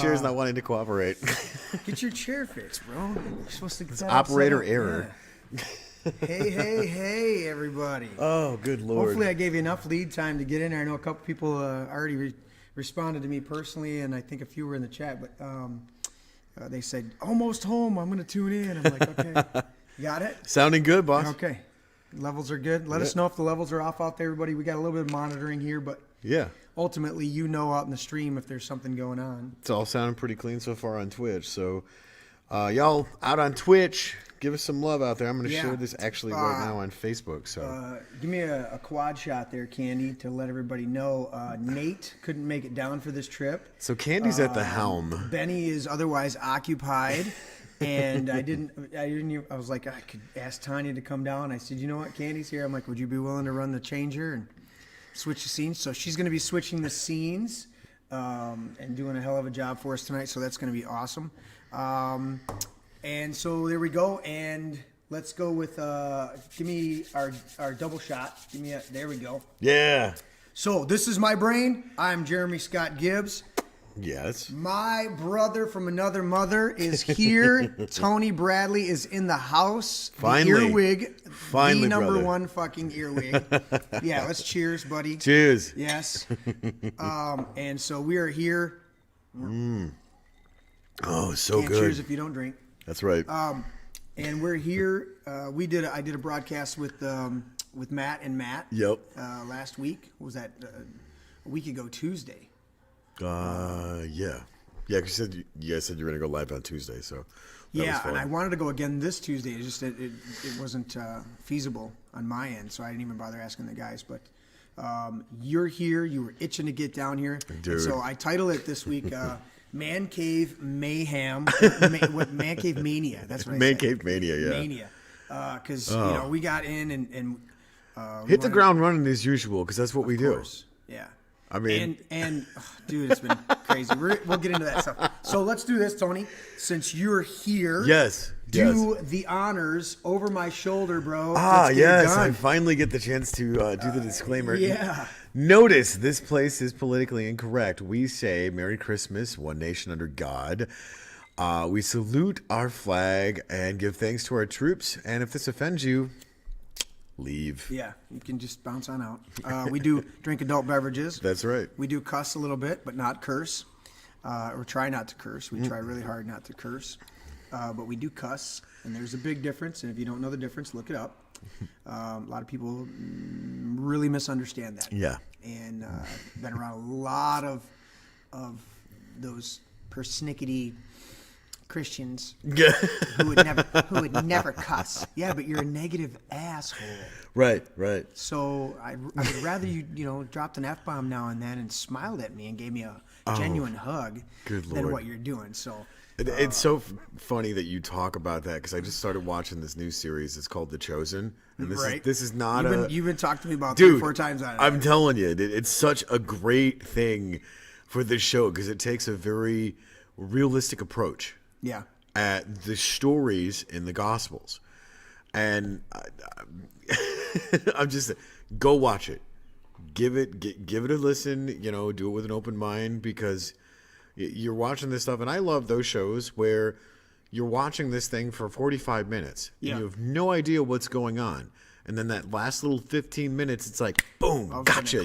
chair's not wanting to cooperate. Get your chair fixed, bro. You're supposed to get that Operator upside down. error. Yeah. Hey, everybody. Oh, good Lord. Hopefully I gave you enough lead time to get in there. I know a couple people already responded to me personally, and I think a few were in the chat, but they said, almost home, I'm going to tune in. I'm like, okay, got it? Sounding good, boss. Okay. Levels are good. Let us know if the levels are off out there, everybody. We got a little bit of monitoring here, but ultimately, out in the stream if there's something going on. It's all sounding pretty clean so far on Twitch. So, y'all out on Twitch, give us some love out there. I'm going to share this actually right now on Facebook. So, give me a quad shot there, Candy, to let everybody know. Nate couldn't make it down for this trip. So Candy's at the helm. Benny is otherwise occupied. And I was like, I could ask Tanya to come down. I said, you know what, Candy's here. I'm like, would you be willing to run the changer and switch the scenes? So she's going to be switching the scenes and doing a hell of a job for us tonight. So that's going to be awesome. And so there we go. And let's go with, give me our double shot. There we go. Yeah. So this is my brain. I'm Jeremy Scott Gibbs. Yes. My brother from another mother is here. Tony Bradley is in the house. Finally. The earwig. Finally, the number brother. one fucking earwig. Yeah, let's cheers, buddy. Cheers. Yes. And so we are here. Oh, so Can't good. cheers if you don't drink. That's right. And we're here. I did a broadcast with Matt and Matt. Yep. Last week. What was that? A week ago Tuesday. Yeah. Yeah, because you guys said you were going to go live on Tuesday, so that was fun. And I wanted to go again this Tuesday. It's just that it wasn't feasible on my end, so I didn't even bother asking the guys. But you're here. You were itching to get down here. Dude. And so I titled it this week, Man Cave Mayhem. Man Cave Mania. That's what I said. Man Cave Mania, yeah. Mania. Because, we got in and hit the ground running as usual, because that's what we do. Yeah. I mean, and dude, it's been crazy. We'll get into that stuff. So let's do this, Tony. Since you're here, do the honors over my shoulder, bro. Let's get it done. I finally get the chance to do the disclaimer. Yeah. Notice this place is politically incorrect. We say Merry Christmas, one nation under God. We salute our flag and give thanks to our troops. And if this offends you, leave. Yeah, you can just bounce on out. We do drink adult beverages. That's right. We do cuss a little bit, but not curse. Or try not to curse. We try really hard not to curse. But we do cuss, and there's a big difference. And if you don't know the difference, look it up. A lot of people really misunderstand that. Yeah. And been around a lot of those persnickety Christians who would never cuss. Yeah, but you're a negative asshole. Right. So I would rather you dropped an F-bomb now and then and smiled at me and gave me a genuine hug than what you're doing. So it's so funny that you talk about that, because I just started watching this new series. It's called The Chosen, and this is not you've been talking to me about 3 or 4 times on it. I'm telling you, it's such a great thing for this show, because it takes a very realistic approach. Yeah. At the stories in the Gospels. And I'm just, go watch it. Give it a listen, do it with an open mind, because you're watching this stuff. And I love those shows where you're watching this thing for 45 minutes. And you have no idea what's going on. And then that last little 15 minutes, it's like, boom, gotcha.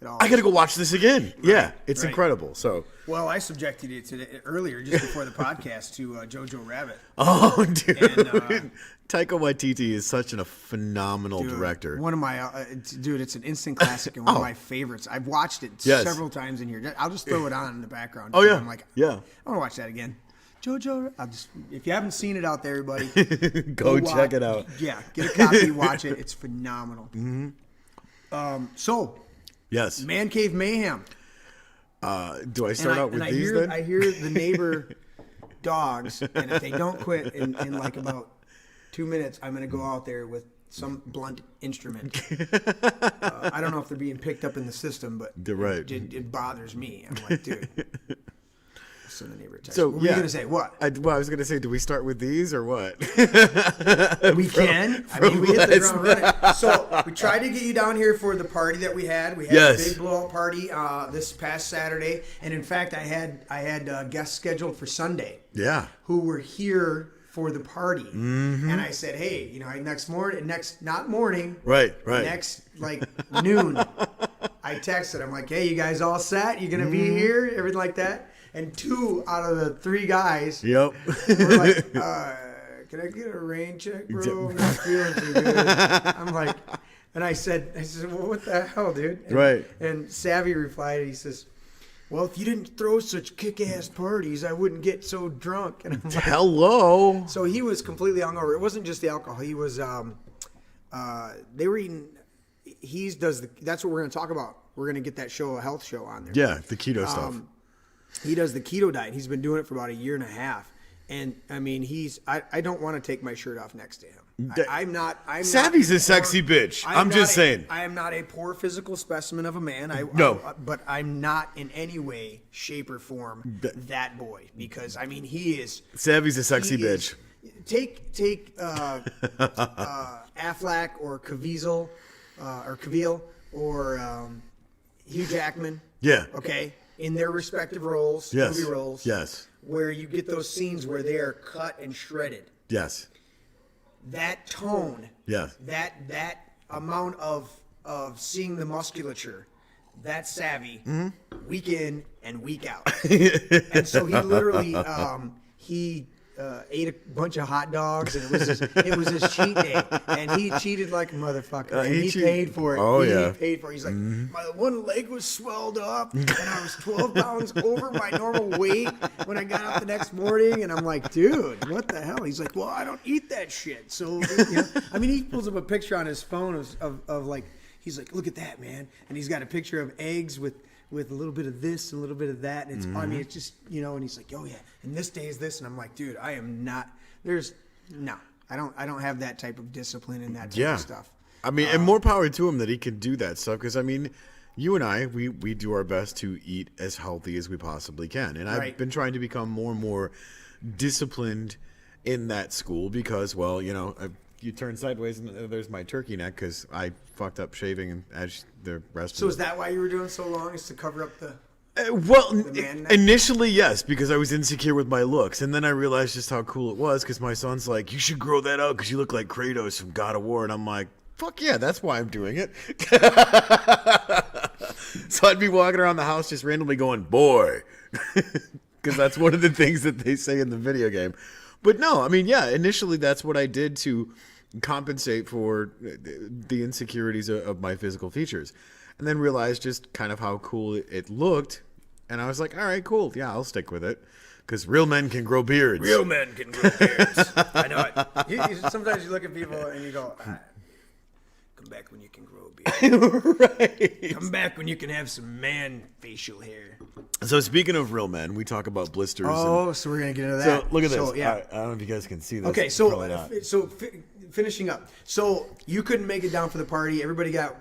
I got to go watch this again. Right, it's incredible. So, well, I subjected you to earlier, just before the podcast, to Jojo Rabbit. Oh, dude! And, Taika Waititi is such a phenomenal director. One of my it's an instant classic and one of my favorites. I've watched it several times in here. I'll just throw it on in the background. Oh yeah, I'm like, I want to watch that again. Jojo, if you haven't seen it out there, everybody, go check it out. Yeah, get a copy, watch it. It's phenomenal. Mm-hmm. Yes. Man Cave Mayhem. Do I start out with these then? I hear the neighbor dogs, and if they don't quit in like about 2 minutes, I'm going to go out there with some blunt instrument. I don't know if they're being picked up in the system, but right. It bothers me. I'm like, dude. So the neighbor texted. So What were you going to say? What? I was going to say, do we start with these or what? We can. I mean, we hit the ground running. So we tried to get you down here for the party that we had. We had a big blowout party this past Saturday, and in fact, I had guests scheduled for Sunday. Yeah. Who were here for the party, and I said, hey, next morning, not morning, right, next noon. I texted. I'm like, hey, you guys all set? You gonna be here? Everything like that. And 2 out of the 3 guys were like, can I get a rain check, bro? I'm not feeling too good. I'm like, and I said, well, what the hell, dude? And Savvy replied, he says, well, if you didn't throw such kick-ass parties, I wouldn't get so drunk. And I'm like, hello. So he was completely hungover. It wasn't just the alcohol. He was, they were eating, that's what we're going to talk about. We're going to get that show, a health show on there. Yeah, the keto stuff. He does the keto diet. He's been doing it for about 1.5 years. And I mean, I don't want to take my shirt off next to him. I'm Savvy's a sexy bitch. I'm just saying. I am not a poor physical specimen of a man. But I'm not in any way, shape, or form that boy, because I mean he is. Savvy's a sexy bitch. Take Affleck or Caviezel or Hugh Jackman. Yeah. Okay. In their respective roles, yes. movie roles. Yes. Where you get those scenes where they are cut and shredded. Yes. That tone, yes. that amount of seeing the musculature, that Savvy, week in and week out. And so he literally ate a bunch of hot dogs, and it was his cheat day, and he cheated like a motherfucker, and he paid for it. Oh, he paid for it. He's like, my one leg was swelled up, and I was 12 pounds over my normal weight when I got up the next morning, and I'm like, dude, what the hell? He's like, well, I don't eat that shit. So, I mean, he pulls up a picture on his phone of like, he's like, look at that, man, and he's got a picture of eggs with a little bit of this and a little bit of that. And it's, I mean, it's just, and he's like, oh yeah, and this day is this. And I'm like, dude, I am not, I don't have that type of discipline and that type of stuff. I mean, and more power to him that he can do that stuff. Cause I mean, you and I, we do our best to eat as healthy as we possibly can. And I've been trying to become more and more disciplined in that school because, well, you turn sideways and there's my turkey neck because I fucked up shaving and as the rest. So is that why you were doing so long? Is to cover up the? Initially yes, because I was insecure with my looks, and then I realized just how cool it was because my son's like, "You should grow that out because you look like Kratos from God of War," and I'm like, "Fuck yeah, that's why I'm doing it." So I'd be walking around the house just randomly going, "Boy," because that's one of the things that they say in the video game. But no, I mean, yeah, initially that's what I did to compensate for the insecurities of my physical features. And then realized just kind of how cool it looked. And I was like, all right, cool. Yeah, I'll stick with it. Because real men can grow beards. Real men can grow beards. I know it. Sometimes you look at people and you go, come back when you can grow a beard. Right. Come back when you can have some man facial hair. So speaking of real men, we talk about blisters. So we're going to get into that. So look at this. So, yeah. Right, I don't know if you guys can see this. Okay, finishing up. So you couldn't make it down for the party. Everybody got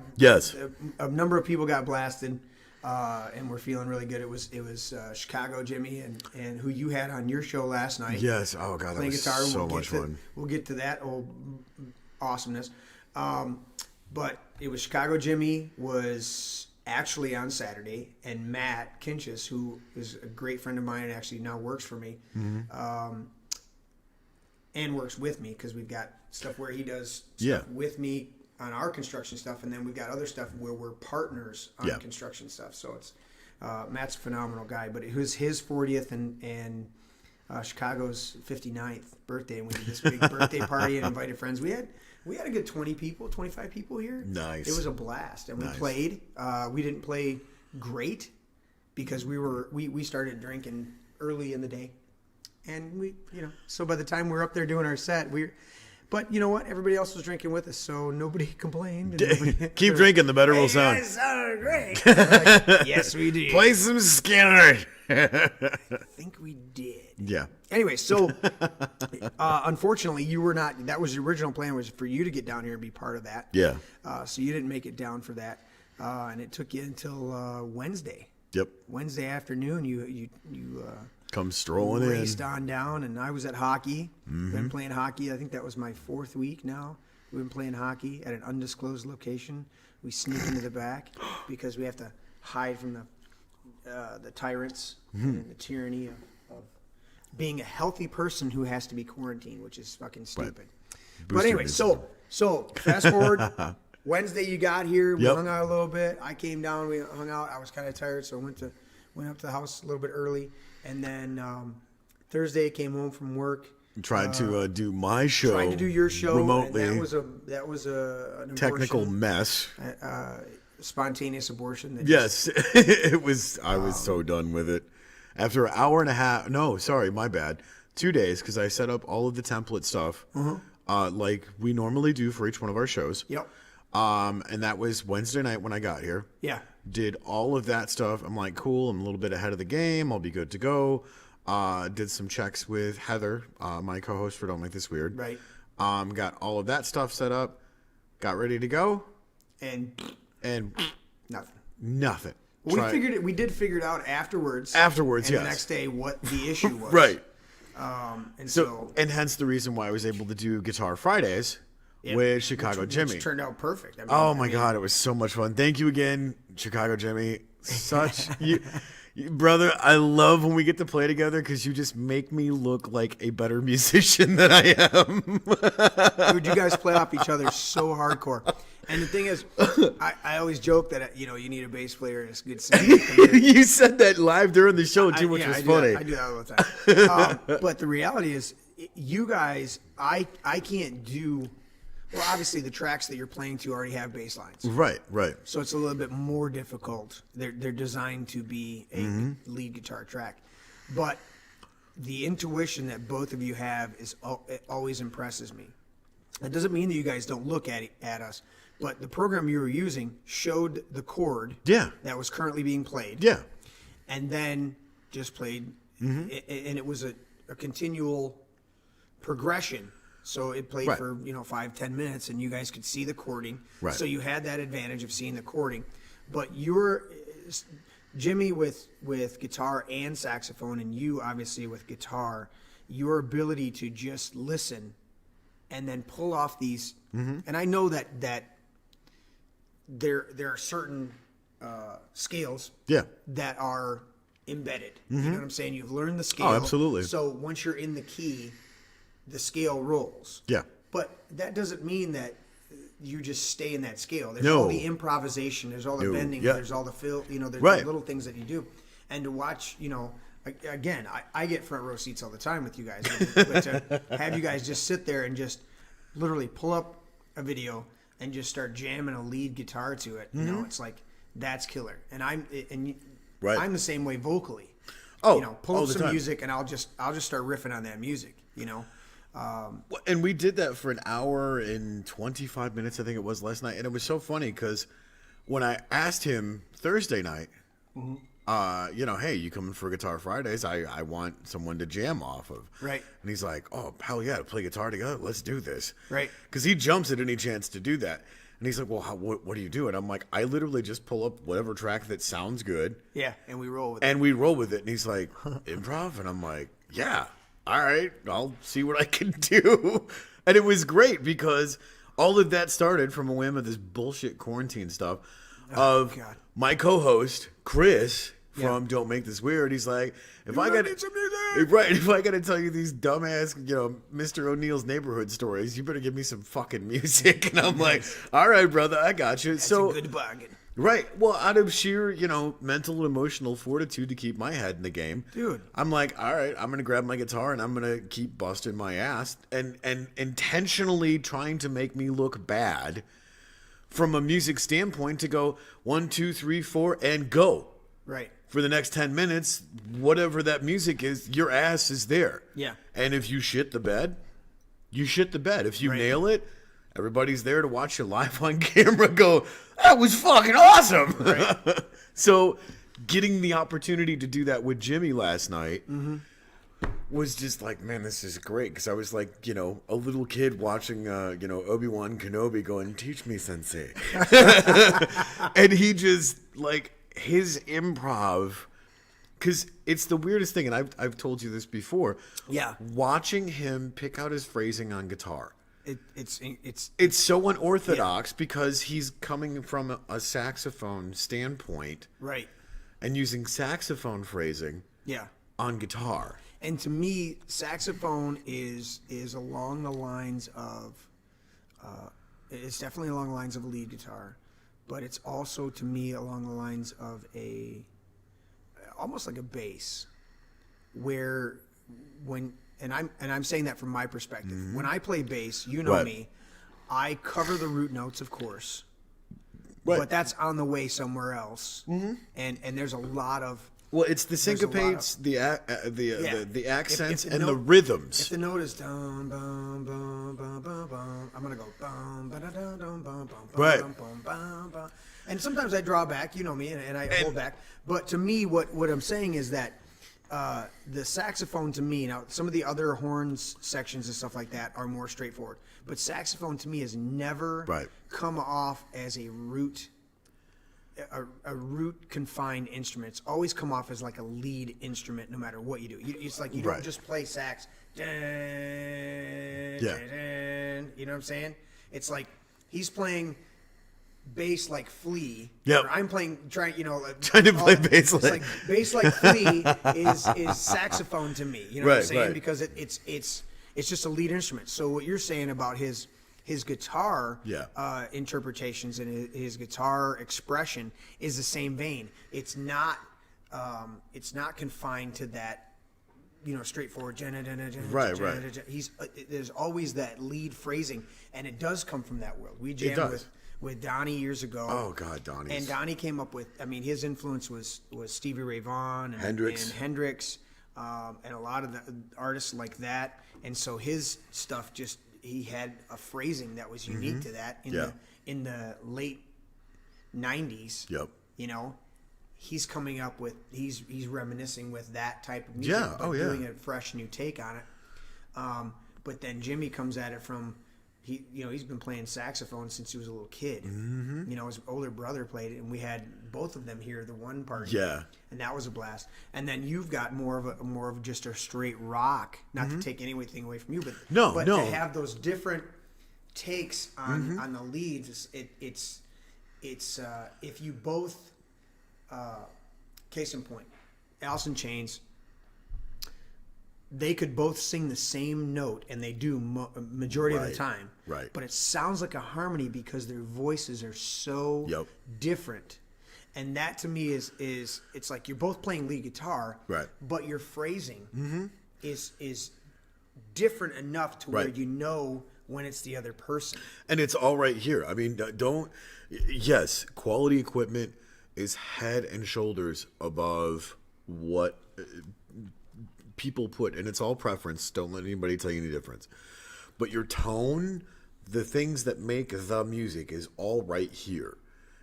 a number of people got blasted, and we're feeling really good. It was Chicago Jimmy and who you had on your show last night. Yes. Oh god, that was so much fun. We'll get to that awesomeness. But it was Chicago Jimmy was actually on Saturday, and Matt Kinchis, who is a great friend of mine and actually now works for me, and works with me because we've got stuff where he does stuff with me on our construction stuff, and then we've got other stuff where we're partners on construction stuff. So it's Matt's a phenomenal guy, but it was his 40th and Chicago's 59th birthday, and we did this big birthday party and invited friends. We had a good 20 people, 25 people here. Nice. It was a blast, and we played. We didn't play great because we started drinking early in the day. And so by the time we're up there doing our set, but you know what? Everybody else was drinking with us, so nobody complained. Keep drinking, the better we'll sound. You guys sounded great. Like, yes, we did. Play some Skinner. I think we did. Yeah. Anyway, so unfortunately, you were not. That was the original plan, was for you to get down here and be part of that. Yeah. So you didn't make it down for that, and it took you until Wednesday. Yep. Wednesday afternoon, you Come strolling raced in. on down, and I was at hockey. Been playing hockey. I think that was my 4th week now. We've been playing hockey at an undisclosed location. We sneak into the back because we have to hide from the tyrants and the tyranny of being a healthy person who has to be quarantined, which is fucking stupid. Right. But anyway, so fast forward. Wednesday you got here. We Yep. hung out a little bit. I came down. We hung out. I was kind of tired, so I went up to the house a little bit early. And then Thursday I came home from work. Tried to do my show. Tried to do your show remotely. And that was an Technical abortion, mess. spontaneous abortion. That Yes, it was. I was so done with it. After an hour and a half. No, sorry, my bad. 2 days because I set up all of the template stuff, like we normally do for each one of our shows. Yep. And that was Wednesday night when I got here. Yeah. Did all of that stuff. I'm like, cool. I'm a little bit ahead of the game. I'll be good to go. Did some checks with Heather, my co-host for Don't Make This Weird. Right. Got all of that stuff set up. Got ready to go. And Nothing. We did figure it out afterwards. And yes. The next day, what the issue was. Right. And hence the reason why I was able to do Guitar Fridays with Chicago Jimmy. Which turned out perfect. I mean, God, it was so much fun. Thank you again, Chicago Jimmy. Such brother, I love when we get to play together because you just make me look like a better musician than I am. Dude, you guys play off each other so hardcore. And the thing is, I always joke that you need a bass player that's good singing. You said that live during the show too, which was funny. I do that all the time. But the reality is, you guys, I can't do. Well, obviously, the tracks that you're playing to already have bass lines. Right. So it's a little bit more difficult. They're designed to be a lead guitar track. But the intuition that both of you have it always impresses me. That doesn't mean that you guys don't look at us, but the program you were using showed the chord that was currently being played. Yeah. And then just played, and it was a continual progression. So it played for 5-10 minutes, and you guys could see the chording. Right. So you had that advantage of seeing the chording. But Jimmy with guitar and saxophone, and you obviously with guitar, your ability to just listen and then pull off these. And I know that there are certain scales that are embedded. You know what I'm saying? You've learned the scale. Oh, absolutely. So once you're in the key, the scale rolls. Yeah. But that doesn't mean that you just stay in that scale. There's all the improvisation. There's all the bending. There's all the fill. There's the little things that you do. And to watch, again, I get front row seats all the time with you guys. But to have you guys just sit there and just literally pull up a video and just start jamming a lead guitar to it, it's like, that's killer. And I'm the same way vocally. Pull up some music and I'll just start riffing on that music, And we did that for an hour and 25 minutes, I think it was last night. And it was so funny because when I asked him Thursday night, hey, you coming for Guitar Fridays? I want someone to jam off of. Right. And he's like, oh, hell yeah, to play guitar together. Let's do this. Right. Because he jumps at any chance to do that. And he's like, well, what do you do? And I'm like, I literally just pull up whatever track that sounds good. Yeah, and we roll with it. And he's like, improv? And I'm like, yeah, all right, I'll see what I can do. And it was great because all of that started from a whim of this bullshit quarantine stuff my co-host, Chris, from Don't Make This Weird. He's like, if I got to tell you these dumbass, Mr. O'Neill's neighborhood stories, you better give me some fucking music. And I'm like, all right, brother, I got you. That's a good bargain. Right. Well, out of sheer, mental and emotional fortitude to keep my head in the game, dude, I'm like, all right, I'm going to grab my guitar and I'm going to keep busting my ass and intentionally trying to make me look bad from a music standpoint to go 1, 2, 3, 4 and go. Right. For the next 10 minutes, whatever that music is, your ass is there. Yeah. And if you shit the bed, you shit the bed. If you nail it, everybody's there to watch you live on camera go, that was fucking awesome. Right. So getting the opportunity to do that with Jimmy last night was just like, man, this is great. Because I was like, a little kid watching, Obi-Wan Kenobi going, teach me, sensei. And he just, like, his improv because it's the weirdest thing, and I've told you this before. Yeah. Watching him pick out his phrasing on guitar. It's So unorthodox because he's coming from a saxophone standpoint. right. And using saxophone phrasing Yeah. on guitar. And to me, saxophone is along the lines of, it's definitely along the lines of a lead guitar, but it's also to me along the lines of almost like a bass, where I'm saying that from my perspective. Mm-hmm. When I play bass, you know Right. me, I cover the root notes, of course, Right. but that's on the way somewhere else, and there's a lot of. Well, it's the There's a lot syncopates, of- the accents, If the and the note- rhythms. If the note is dum bum bum bum bum bum, I'm gonna go bum ba da dum bum bum bum Right. bum bum bum. And sometimes I draw back, you know me, and I hold back. But to me, what I'm saying is that the saxophone to me, now some of the other horns sections and stuff like that are more straightforward. But saxophone to me has never Right. come off as a root confined instrument. It's always come off as like a lead instrument no matter what you do. It's like you don't Right. just play sax. Dun, Yeah. dun, you know what I'm saying? It's like he's playing bass like Flea. Yep. Or I'm trying to play bass it's like bass like Flea is saxophone to me. You know what I'm Right, saying? right. Because it's just a lead instrument. So what you're saying about his guitar interpretations and his guitar expression is the same vein. It's not confined to that, straightforward. Right. There's always that lead phrasing, and it does come from that world. We jammed does. with Donnie years ago. Oh God, Donnie. And Donnie came up with, his influence was Stevie Ray Vaughan and Hendrix, and a lot of the artists like that. And so his stuff he had a phrasing that was unique to that in the late 90s. Yep. He's coming up with, he's reminiscing with that type of music, Yeah. but Oh, yeah. doing a fresh new take on it. But then Jimmy comes at it from, he's been playing saxophone since he was a little kid. Mm-hmm. His older brother played it, and we had both of them here the one party. Yeah. And that was a blast. And then you've got more of just a straight rock. Not to take anything away from you, but No. to have those different takes on the leads. It's if you both. Case in point, Alice in Chains. They could both sing the same note, and they do majority of the time. Right. But it sounds like a harmony because their voices are so different. And that to me is it's like you're both playing lead guitar, right? But your phrasing is different enough to where you know when it's the other person. And it's all right here. Yes, quality equipment is head and shoulders above what people put, and it's all preference. Don't let anybody tell you any difference. But your tone, the things that make the music, is all right here.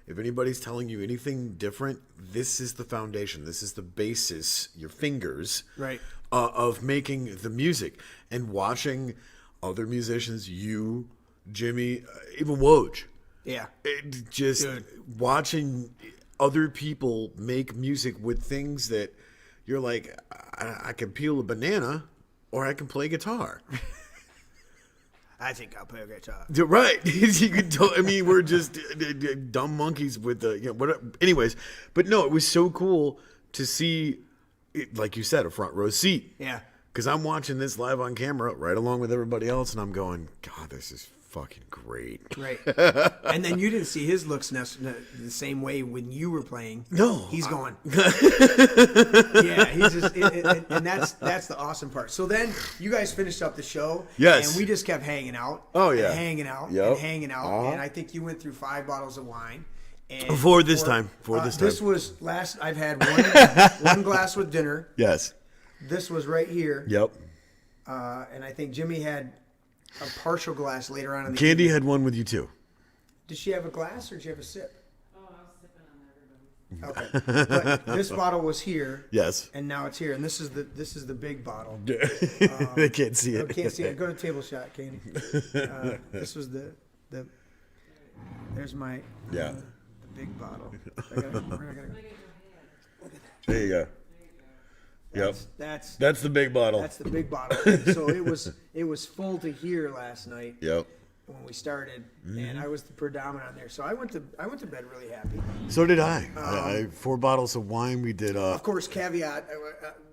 If anybody's telling you anything different, this is the foundation. This is the basis, your fingers, right, of making the music. And watching other musicians, you, Jimmy, even Woj. Yeah. Watching other people make music with things that you're like, I can peel a banana or I can play guitar. I think I'll play a guitar. Right. We're just dumb monkeys with whatever. Anyways, but no, it was so cool to see, like you said, a front row seat. Yeah. Because I'm watching this live on camera right along with everybody else, and I'm going, God, this is fucking great. Right. And then you didn't see his looks the same way when you were playing. No. He's going. Yeah, he's just, and that's the awesome part. So then you guys finished up the show. Yes. And we just kept hanging out. Oh, yeah. And hanging out. Yep. And hanging out. Uh-huh. And I think you went through 5 bottles of wine. And For this time. This was I've had one glass with dinner. Yes. This was right here. Yep. And I think Jimmy had a partial glass later on in the Candy evening. had one with you too. Did she have a glass or did she have a sip? Oh, I was sipping on everybody. Okay. But this bottle was here. Yes. And now it's here. And this is the big bottle. They can't see I it. can't see it. Go to table shot, Candy. This was the there's my Yeah. the big bottle. I gotta, There you go. Yep. That's That's the big bottle. That's the big bottle. So it was full to here last night. Yep. When we started, and I was the predominant there, so I went to bed really happy. So did I. 4 bottles of wine. We did. Of course, caveat: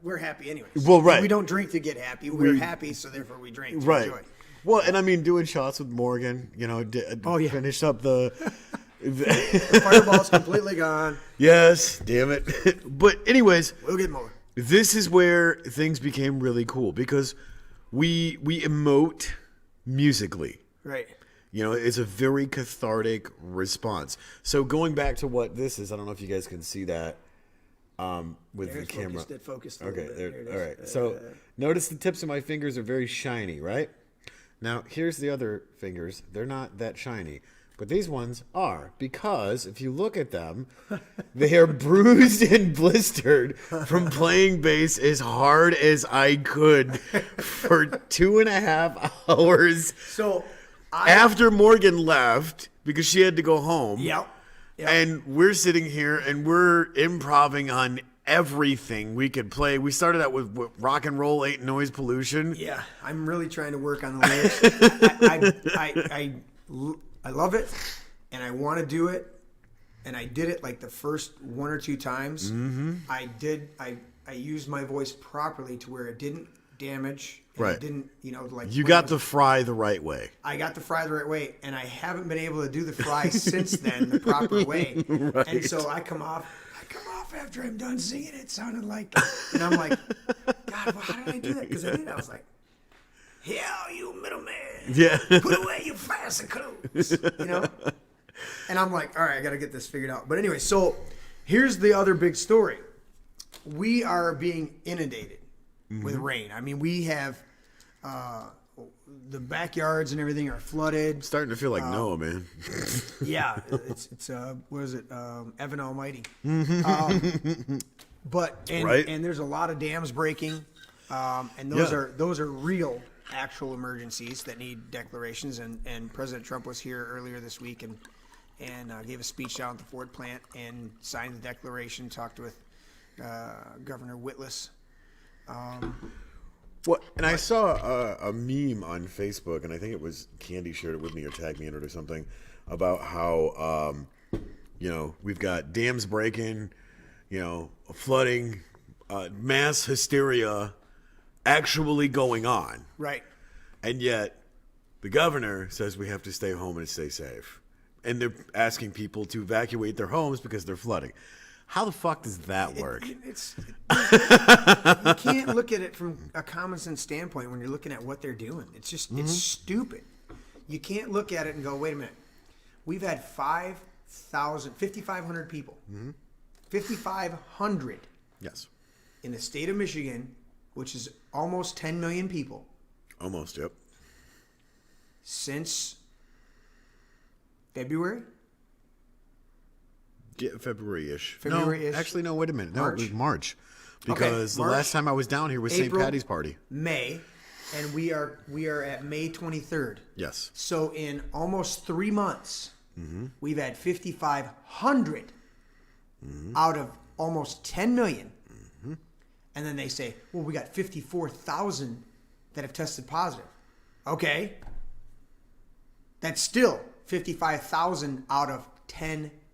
we're happy anyways. Well, right. We don't drink to get happy. We're happy, so therefore we drink to Right. enjoy. Well, and I mean, doing shots with Morgan. Finished up the. The fireball's completely gone. Yes, damn it. But anyways, We'll get more. this is where things became really cool because we emote musically. Right. It's a very cathartic response. So going back to what this is, I don't know if you guys can see that with the camera. It focused a Okay, little bit. there, There it all is. right. So notice the tips of my fingers are very shiny, right? Now, here's the other fingers. They're not that shiny. But these ones are, because if you look at them, they are bruised and blistered from playing bass as hard as I could for 2.5 hours So, after Morgan left because she had to go home. Yep. And we're sitting here and we're improving on everything we could play. We started out with rock and roll ain't noise pollution. Yeah, I'm really trying to work on the lyrics. I love it, and I want to do it, and I did it like the first 1 or 2 times. Mm-hmm. I used my voice properly to where it didn't damage. And Right. It didn't, like You got the fry the right way. I got the fry the right way, and I haven't been able to do the fry since then the proper way. Right. And so I come off after I'm done singing. It sounded like, and I'm like, God, well, how did I do that? Because I was like, hell, you middleman. Yeah. Put away your fancy clothes. And I'm like, all right, I got to get this figured out. But anyway, so here's the other big story. We are being inundated with rain. I mean, we have the backyards and everything are flooded. Starting to feel like Noah, man. Yeah, it's what is it? Evan Almighty. But Right. and there's a lot of dams breaking, and those are real, actual emergencies that need declarations. And President Trump was here earlier this week and gave a speech down at the Ford plant and signed the declaration. Talked with Governor Whitlis. Well, and I saw a meme on Facebook, and I think it was Candy shared it with me or tagged me in it or something, about how, we've got dams breaking, flooding, mass hysteria actually going on. Right. And yet the governor says we have to stay home and stay safe. And they're asking people to evacuate their homes because they're flooding. How the fuck does that work? You can't look at it from a common sense standpoint when you're looking at what they're doing. It's just it's stupid. You can't look at it and go, wait a minute. We've had 5,500 people. 5,500 Yes. in the state of Michigan, which is almost 10 million people, Almost, yep. since February. Yeah, February-ish. February-ish. No, actually, no, wait a minute. No, March? it was March. Because the March, last time I was down here was St. April, Patty's Party. May, and we are at May 23rd. Yes. So in almost 3 months, we've had 5,500 out of almost 10 million. And then they say, well, we got 54,000 that have tested positive. Okay. That's still 55,000 out of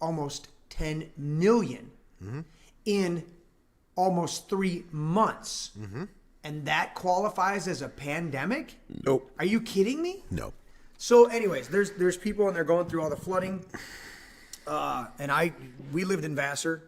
almost 10 million in almost 3 months. And that qualifies as a pandemic? Nope. Are you kidding me? No. So, anyways, there's people and they're going through all the flooding. And we lived in Vassar.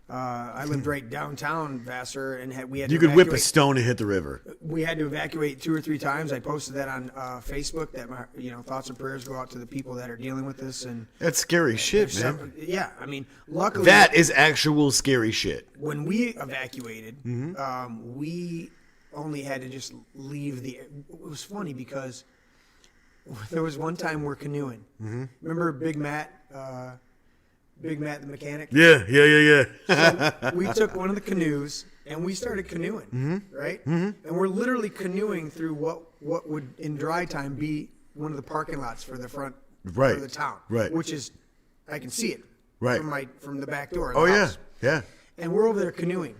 I lived right downtown Vassar, and we had to You could whip a evacuate. stone and hit the river. We had to evacuate 2 or 3 times. I posted that on Facebook. That my thoughts and prayers go out to the people that are dealing with this. And That's scary shit, man. yeah, I mean, luckily That is actual scary shit. when we evacuated, we only had to just leave the. It was funny because there was one time we're canoeing. Remember Big Matt? Big Matt the mechanic. Yeah. So we took one of the canoes and we started canoeing, right? And we're literally canoeing through what would in dry time be one of the parking lots for the front Right. of the town, Right. Which is I can see it Right. from the back door. Of Oh, the yeah. house. Yeah. And we're over there canoeing,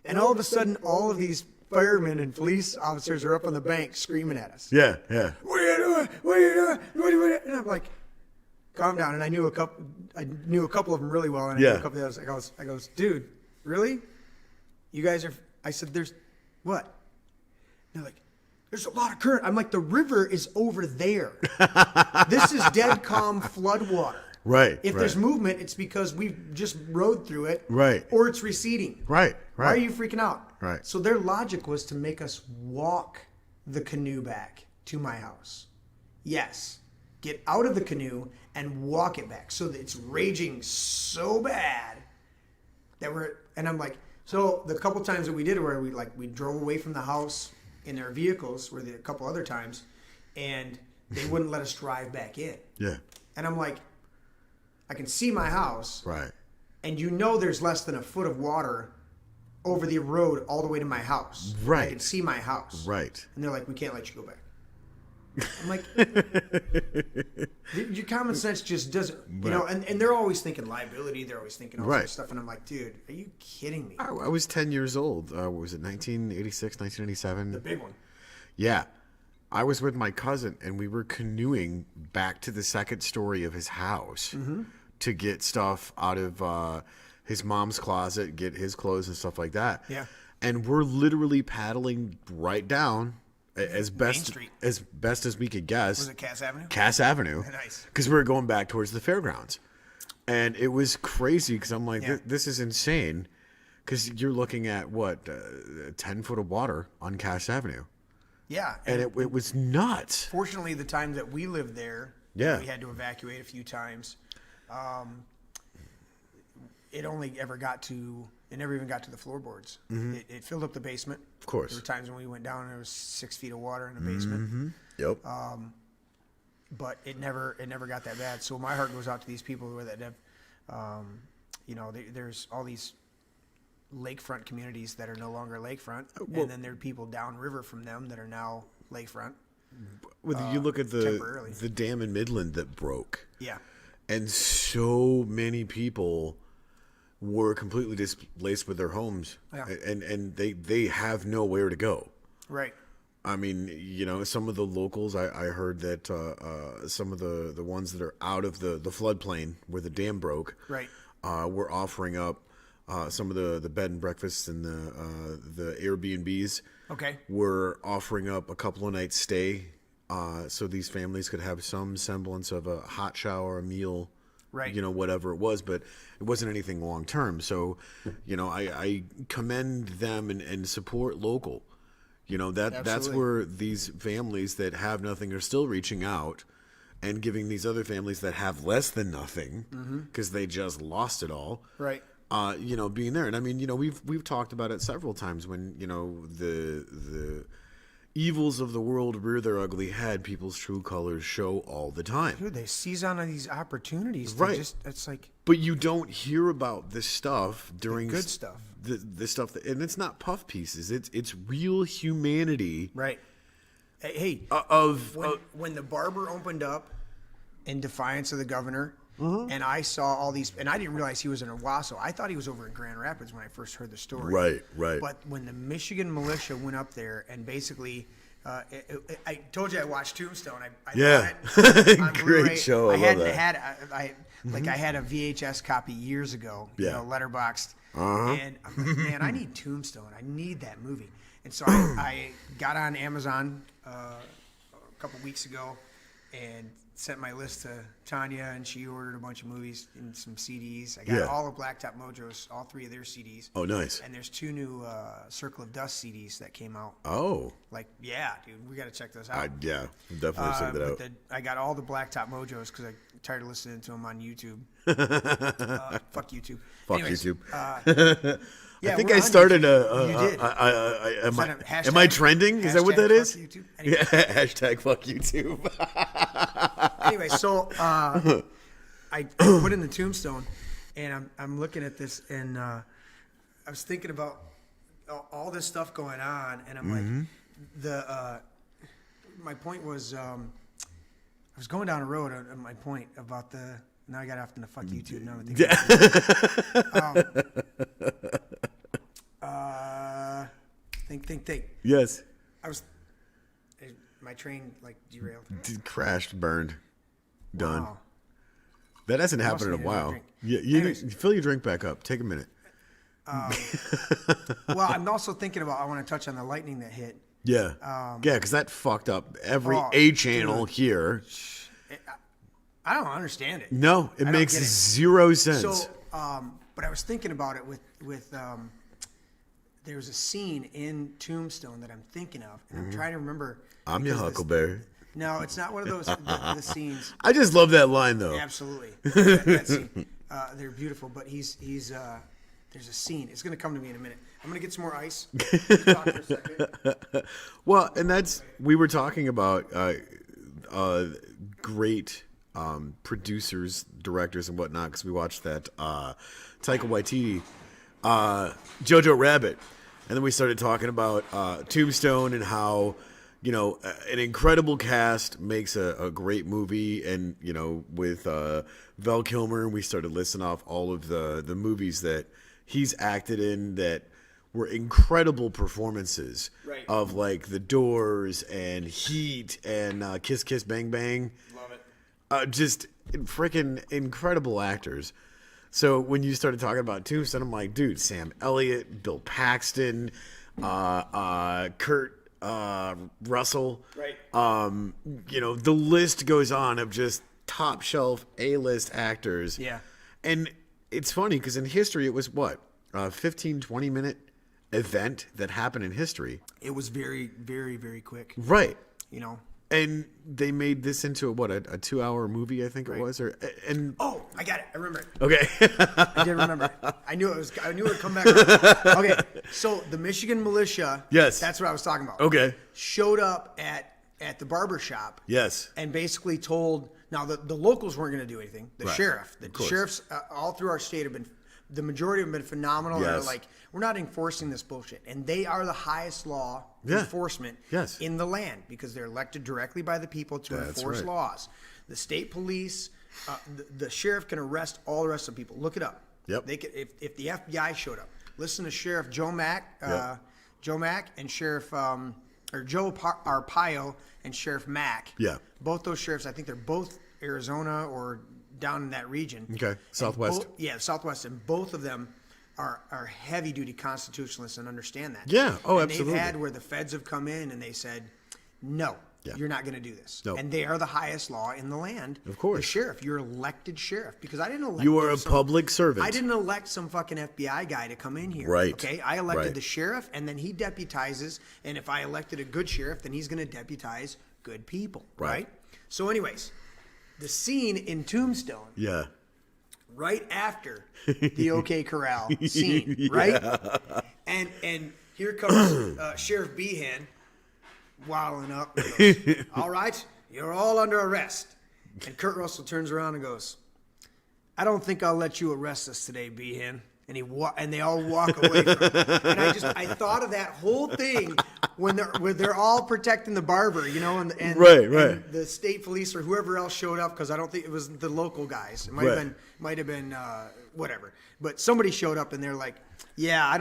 And all of a sudden, all of these firemen and police officers are up on the bank screaming at us. Yeah. What are you doing? What are you doing? What are you doing? And I'm like, calm down. And I knew a couple of them really well. And I knew a couple of the others. I goes, dude, really? You guys are, I said, there's, what? And they're like, there's a lot of current. I'm like, the river is over there. This is dead calm flood water. Right. If there's movement, it's because we've just rode through it. Right. Or it's receding. Right. Why are you freaking out? Right. So their logic was to make us walk the canoe back to my house. Yes. Get out of the canoe and walk it back. So that it's raging so bad that and I'm like, so the couple times that we did it where we drove away from the house in their vehicles, were there a couple other times, and they wouldn't let us drive back in. Yeah. And I'm like, I can see my house. Right. And there's less than a foot of water over the road all the way to my house. Right. I can see my house. Right. And they're like, we can't let you go back. I'm like, your common sense just doesn't, and they're always thinking liability. They're always thinking all this stuff. And I'm like, dude, are you kidding me? I was 10 years old. What was it, 1986, 1987? The big one. Yeah. I was with my cousin, and we were canoeing back to the second story of his house to get stuff out of his mom's closet, get his clothes and stuff like that. Yeah. And we're literally paddling right down as best as we could guess. Was it Cass Avenue? Cass Avenue. Nice. Because we were going back towards the fairgrounds. And it was crazy because I'm like, this is insane. Because you're looking at, 10 foot of water on Cass Avenue. Yeah. And it was nuts. Fortunately, the time that we lived there, we had to evacuate a few times. It never even got to the floorboards. It filled up the basement. Of course. There were times when we went down and there was 6 feet of water in the basement. Yep. But it never got that bad. So my heart goes out to these people that have, there's all these lakefront communities that are no longer lakefront, and then there are people downriver from them that are now lakefront. You look at the dam in Midland that broke. Yeah. And so many people were completely displaced with their homes. Yeah. And they have nowhere to go. Right. I mean, some of the locals, I heard that some of the ones that are out of the floodplain where the dam broke, right, were offering up some of the bed and breakfasts and the Airbnbs. Okay. Were offering up a couple of nights stay, so these families could have some semblance of a hot shower, a meal, right, whatever it was, but it wasn't anything long term. So, I commend them and support local. That's where these families that have nothing are still reaching out and giving these other families that have less than nothing because they just lost it all. Right. Being there. And I mean, we've talked about it several times when, the evils of the world rear their ugly head, people's true colors show all the time. Dude, they seize on these opportunities. Right. It's like. But you don't hear about this stuff during the good stuff. The stuff and it's not puff pieces. It's real humanity. Right. Hey. When the barber opened up in defiance of the governor, and I saw all these, and I didn't realize he was in Owasso. I thought he was over in Grand Rapids when I first heard the story. Right. But when the Michigan Militia went up there and basically, I told you I watched Tombstone. I Great show. I love that. I had a VHS copy years ago, letterboxed, and I'm like, man, I need Tombstone. I need that movie. And so I got on Amazon a couple weeks ago and sent my list to Tanya, and she ordered a bunch of movies and some CDs. I got all of Blacktop Mojo's, all 3 of their CDs. Oh, nice. And there's 2 new Circle of Dust CDs that came out. Oh. Like, yeah, dude, we got to check those out. Definitely check that out. I got all the Blacktop Mojos because I'm tired of listening to them on YouTube. Fuck YouTube. Fuck Anyways, YouTube. Yeah, I think I started am I trending? Is that what that is? Anyway. Yeah, hashtag fuck YouTube. Anyway, so I put in the Tombstone, and I'm looking at this, and I was thinking about all this stuff going on, and I'm like, my point was, I was going down a road on my point about now I got off into fuck YouTube. Now I think Think. Yes. My train like derailed. Crashed, burned, done. Wow. That hasn't I must happened in a need another while. drink. You Anyways. fill your drink back up. Take a minute. Well, I'm also thinking about. I want to touch on the lightning that hit. Yeah. Yeah, because that fucked up every Oh, A channel dude. here. I don't understand it. No, it I don't makes get it. 0 sense. So, but I was thinking about it with there's a scene in Tombstone that I'm thinking of, and I'm trying to remember. I'm your because this- Huckleberry. No, it's not one of those the scenes. I just love that line, though. Absolutely, that scene. They're beautiful, but he's there's a scene. It's gonna come to me in a minute. I'm gonna get some more ice. Talk for a second. Well, and we were talking about great producers, directors, and whatnot, because we watched that Taika Waititi, Jojo Rabbit, and then we started talking about Tombstone and how, an incredible cast makes a great movie, and with Val Kilmer, we started listing off all of the movies that he's acted in that were incredible performances, Right. of like The Doors and Heat and Kiss Kiss Bang Bang. Love it. Just freaking incredible actors. So when you started talking about Tombstone, I'm like, dude, Sam Elliott, Bill Paxton, Kurt Russell. Right. The list goes on of just top shelf A-list actors. Yeah. And it's funny because in history, it was what? 15, 20 minute event that happened in history. It was very, very, very quick. Right. And they made this into a 2-hour movie, I think it Right. was, oh, I got it. I remember it. okay. I did remember. I knew it would come back around. Okay, so the Michigan Militia. Yes. That's what I was talking about. Okay. Showed up at the barber shop. Yes. And basically told. Now the locals weren't going to do anything. The Right. sheriff, the course. sheriffs all through our state have been. The majority have been phenomenal. They're Yes. like, we're not enforcing this bullshit, and they are the highest law Yeah. enforcement Yes. in the land because they're elected directly by the people to That's enforce right. laws. The state police, the sheriff can arrest all the rest of the people. Look it up. Yep. They could, if the FBI showed up. Listen to Sheriff Joe Mack, Yep. and Sheriff or Joe Arpaio and Sheriff Mack. Yeah. Both those sheriffs, I think they're both Arizona or down in that region. Okay. Southwest. Southwest, and both of them are heavy duty constitutionalists and understand that. Yeah. Oh, and absolutely. They've had where the feds have come in and they said, no, Yeah. you're not going to do this. No. And they are the highest law in the land. Of course. The sheriff, you're elected sheriff, because I didn't elect You are a public servant. I didn't elect some fucking FBI guy to come in here. Right. Okay. I elected Right. the sheriff, and then he deputizes. And if I elected a good sheriff, then he's going to deputize good people. Right. So, anyways, the scene in Tombstone, Yeah. right after the OK Corral scene, right? And here comes Sheriff Behan waddling up. And goes, all right, you're all under arrest. And Kurt Russell turns around and goes, I don't think I'll let you arrest us today, Behan. And they all walk away from him. And I thought of that whole thing when they're all protecting the barber, and Right. and the state police or whoever else showed up, because I don't think it was the local guys. It might have been whatever. But somebody showed up and they're like, yeah,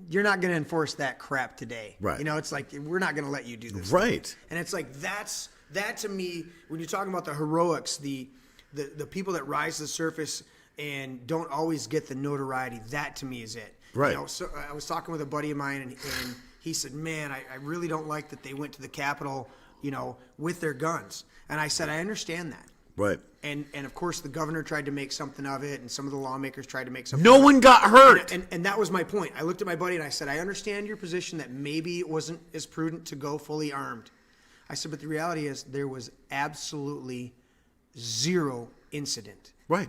you're not going to enforce that crap today. Right. It's like, we're not going to let you do this. Right. And it's like, that to me, when you're talking about the heroics, the people that rise to the surface and don't always get the notoriety, that to me is it. Right. So I was talking with a buddy of mine, and he said, man, I really don't like that they went to the Capitol, with their guns. And I said, I understand that. Right. And of course, the governor tried to make something of it, and some of the lawmakers tried to make something No of it. one got hurt. And that was my point. I looked at my buddy and I said, I understand your position that maybe it wasn't as prudent to go fully armed. I said, but the reality is there was absolutely zero incident. Right.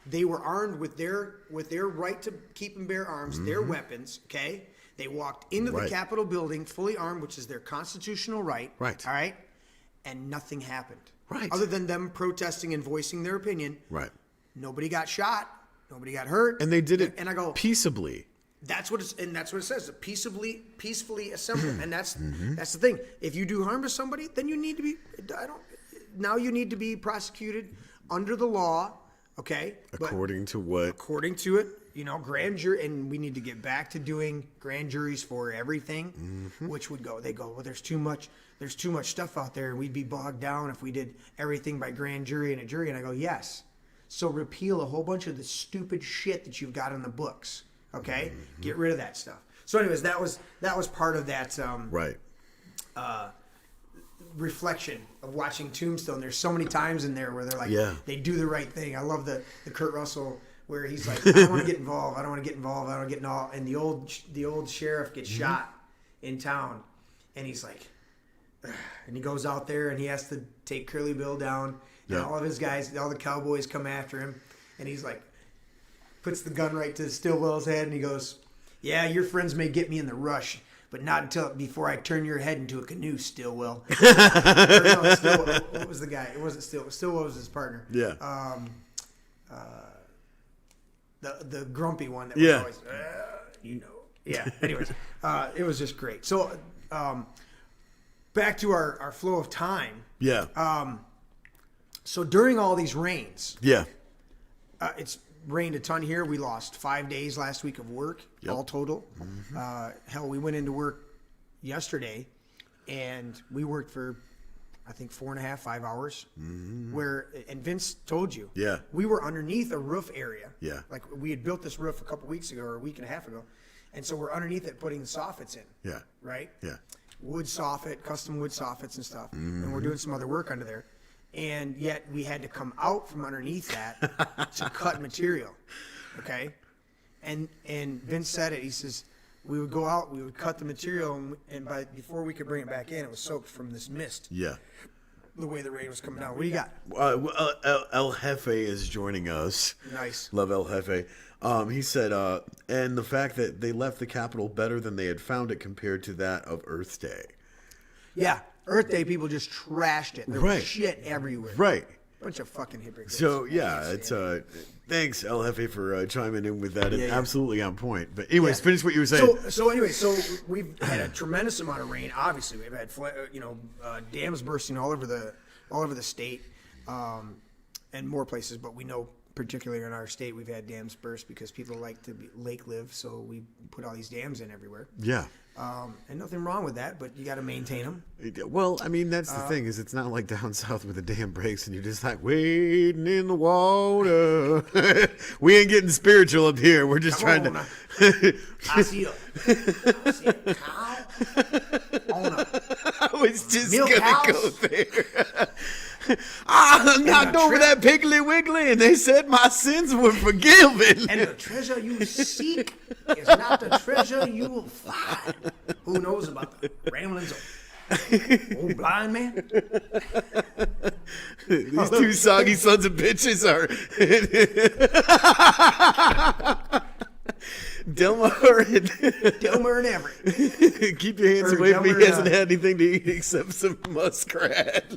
They were armed with their right to keep and bear arms, their weapons, okay? They walked into the Right. Capitol building fully armed, which is their constitutional right. Right. All right? And nothing happened. Right. Other than them protesting and voicing their opinion. Right. Nobody got shot. Nobody got hurt. And they did it and I go, peaceably. that's what it says. Peacefully assemble. And that's the thing. If you do harm to somebody, then you need to be now you need to be prosecuted under the law Okay? According to what? According to it, grand jury, and we need to get back to doing grand juries for everything, which they go, well, there's too much stuff out there, and we'd be bogged down if we did everything by grand jury and a jury. And I go, yes. So repeal a whole bunch of the stupid shit that you've got in the books. Okay? Get rid of that stuff. So anyways, that was part of that Right. reflection of watching Tombstone. There's so many times in there where they're like, they do the right thing. I love the Kurt Russell where he's like, I don't want to get involved. I don't want to get involved. I don't get involved. And the old sheriff gets shot in town, and he's like, and he goes out there and he has to take Curly Bill down, and all of his guys, all the cowboys come after him, and he's like, puts the gun right to Stillwell's head, and he goes, yeah, your friends may get me in the rush, but not before I turn your head into a canoe, Stillwell. Stillwell, what was the guy? It wasn't Stillwell. Stillwell was his partner. Yeah. The grumpy one that was always, Yeah. Anyways, it was just great. So, back to our flow of time. Yeah. So during all these rains, Yeah. it's rained a ton here. We lost 5 days last week of work, all total. Hell, we went into work yesterday, and we worked for, I think, 4.5, 5 hours. And Vince told you, we were underneath a roof area. Yeah. Like we had built this roof a couple weeks ago or a week and a half ago, and so we're underneath it putting the soffits in. Yeah. Right. Yeah. Wood soffit, custom wood soffits and stuff, and we're doing some other work under there. And yet we had to come out from underneath that to cut material, okay? And Vince said it. He says we would go out, we would cut the material, and before we could bring it back in, it was soaked from this mist. Yeah. The way the rain was coming down. What do you got? El Jefe is joining us. Nice. Love El Jefe. He said, and the fact that they left the Capitol better than they had found it compared to that of Earth Day. Yeah. Earth Day people just trashed it. There was shit everywhere. Right. Bunch of fucking hypocrites. So, yeah, it's thanks, El Jefe, for chiming in with that. It's absolutely on point. But anyways, finish what you were saying. So we've had a tremendous amount of rain. Obviously, we've had dams bursting all over the state, and more places. But we know, particularly in our state, we've had dams burst because people like to lake live. So we put all these dams in everywhere. Yeah. And nothing wrong with that, but you got to maintain them. Well, I mean, that's the thing is it's not like down south where the dam breaks and you're just like wading in the water. We ain't getting spiritual up here. We're just trying to. I see a cow on I was just milk gonna house. go there. I knocked over that Piggly Wiggly, and they said my sins were forgiven. And the treasure you seek is not the treasure you will find. Who knows about the ramblings of old blind man? These two soggy sons of bitches are Delmar and Everett. Keep your hands away from me. He hasn't had anything to eat except some muskrat.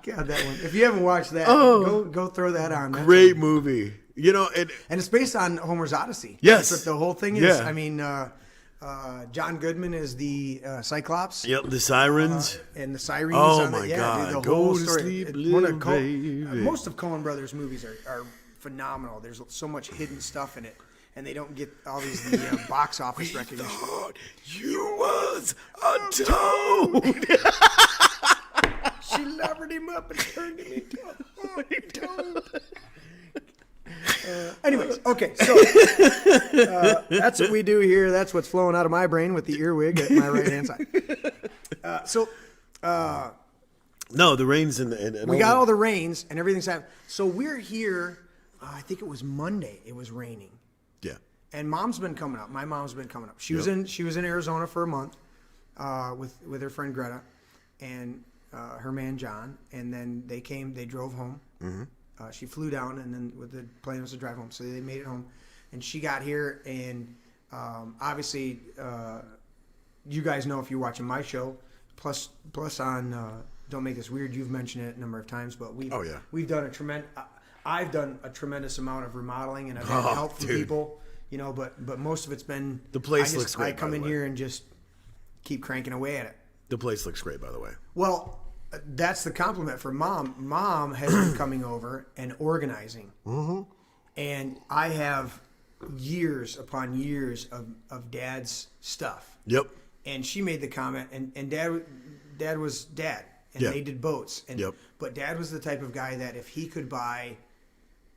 God, that one. If you haven't watched that, go throw that on. That's Great movie. And it's based on Homer's Odyssey. Yes. That's what the whole thing is. Yeah. I mean, John Goodman is the Cyclops. Yep, the sirens. And the sirens. Oh, on my the, God. Dude, the Go whole to story. sleep, It's little one of baby. most of Coen Brothers movies are phenomenal. There's so much hidden stuff in it. And they don't get all these box office recognition. Thought you was a toad. She levered him up and turned him into a toad. Anyways, okay, so that's what we do here. That's what's flowing out of my brain with the earwig at my right hand side. No, the rains and We got all the rains and everything's happening. So we're here. I think it was Monday. It was raining. Yeah. And Mom's been coming up. My mom's been coming up. She was in Arizona for a month with her friend Greta and her man John. And then they drove home. Mm-hmm. She flew down, and then with the plan was to drive home. So they made it home. And she got here, and obviously, you guys know if you're watching my show, plus on Don't Make This Weird, you've mentioned it a number of times, but we've done I've done a tremendous amount of remodeling, and I've had help from people, but most of it's been the place looks great. I come in here and just keep cranking away at it. The place looks great, by the way. Well, that's the compliment for Mom. Mom has been coming over and organizing. Mm-hmm. And I have years upon years of Dad's stuff. Yep. And she made the comment, and Dad was Dad, and Yeah. they did boats. And, Yep. But Dad was the type of guy that if he could buy